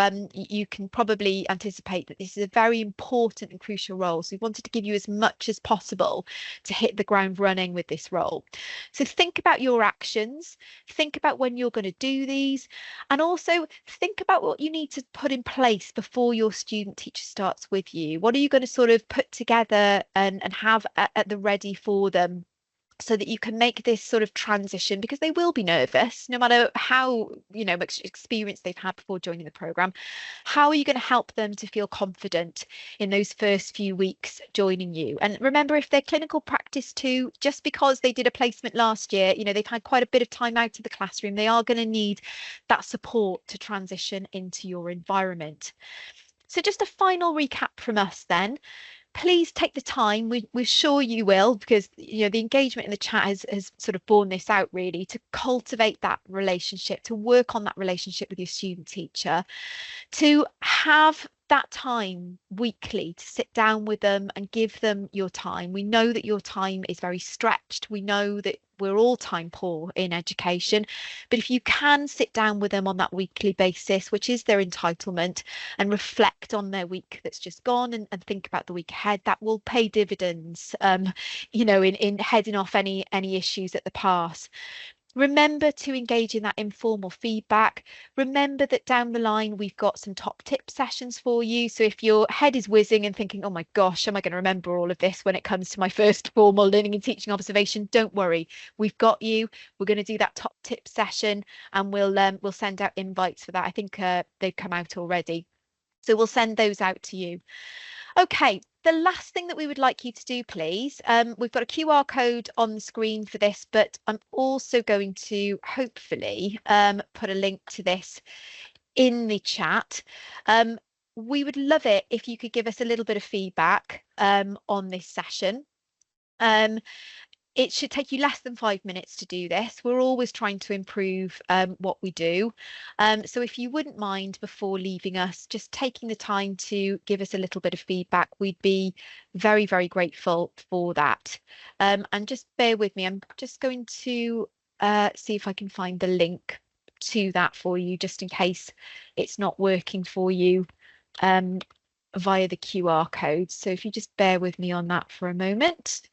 Speaker 1: can probably anticipate that this is a very important and crucial role. So we wanted to give you as much as possible to hit the ground running with this role. So think about your actions, think about when you're going to do these, and also think about what you need to put in place before your student teacher starts with you. What are you going to sort of put together and have at the ready for them, so that you can make this sort of transition, because they will be nervous no matter how much experience they've had before joining the program. How are you going to help them to feel confident in those first few weeks joining you? And remember, if they're clinical practice 2, just because they did a placement last year, they've had quite a bit of time out of the classroom, they are going to need that support to transition into your environment. So just a final recap from us then. Please take the time, we're sure you will, because the engagement in the chat has sort of borne this out really, to cultivate that relationship, to work on that relationship with your student teacher, to have that time weekly to sit down with them and give them your time. We know that your time is very stretched. We know that we're all time poor in education, but if you can sit down with them on that weekly basis, which is their entitlement, and reflect on their week that's just gone and think about the week ahead, that will pay dividends in heading off any issues at the pass. Remember to engage in that informal feedback. Remember that down the line, we've got some top tip sessions for you. So if your head is whizzing and thinking, oh my gosh, am I going to remember all of this when it comes to my first formal learning and teaching observation? Don't worry, we've got you. We're going to do that top tip session, and we'll send out invites for that. I think they've come out already. So we'll send those out to you. Okay, the last thing that we would like you to do, please, we've got a QR code on the screen for this, but I'm also going to hopefully put a link to this in the chat. We would love it if you could give us a little bit of feedback on this session. It should take you less than 5 minutes to do this. We're always trying to improve what we do. So if you wouldn't mind, before leaving us, just taking the time to give us a little bit of feedback, we'd be very, very grateful for that. And just bear with me. I'm just going to see if I can find the link to that for you, just in case it's not working for you via the QR code. So if you just bear with me on that for a moment.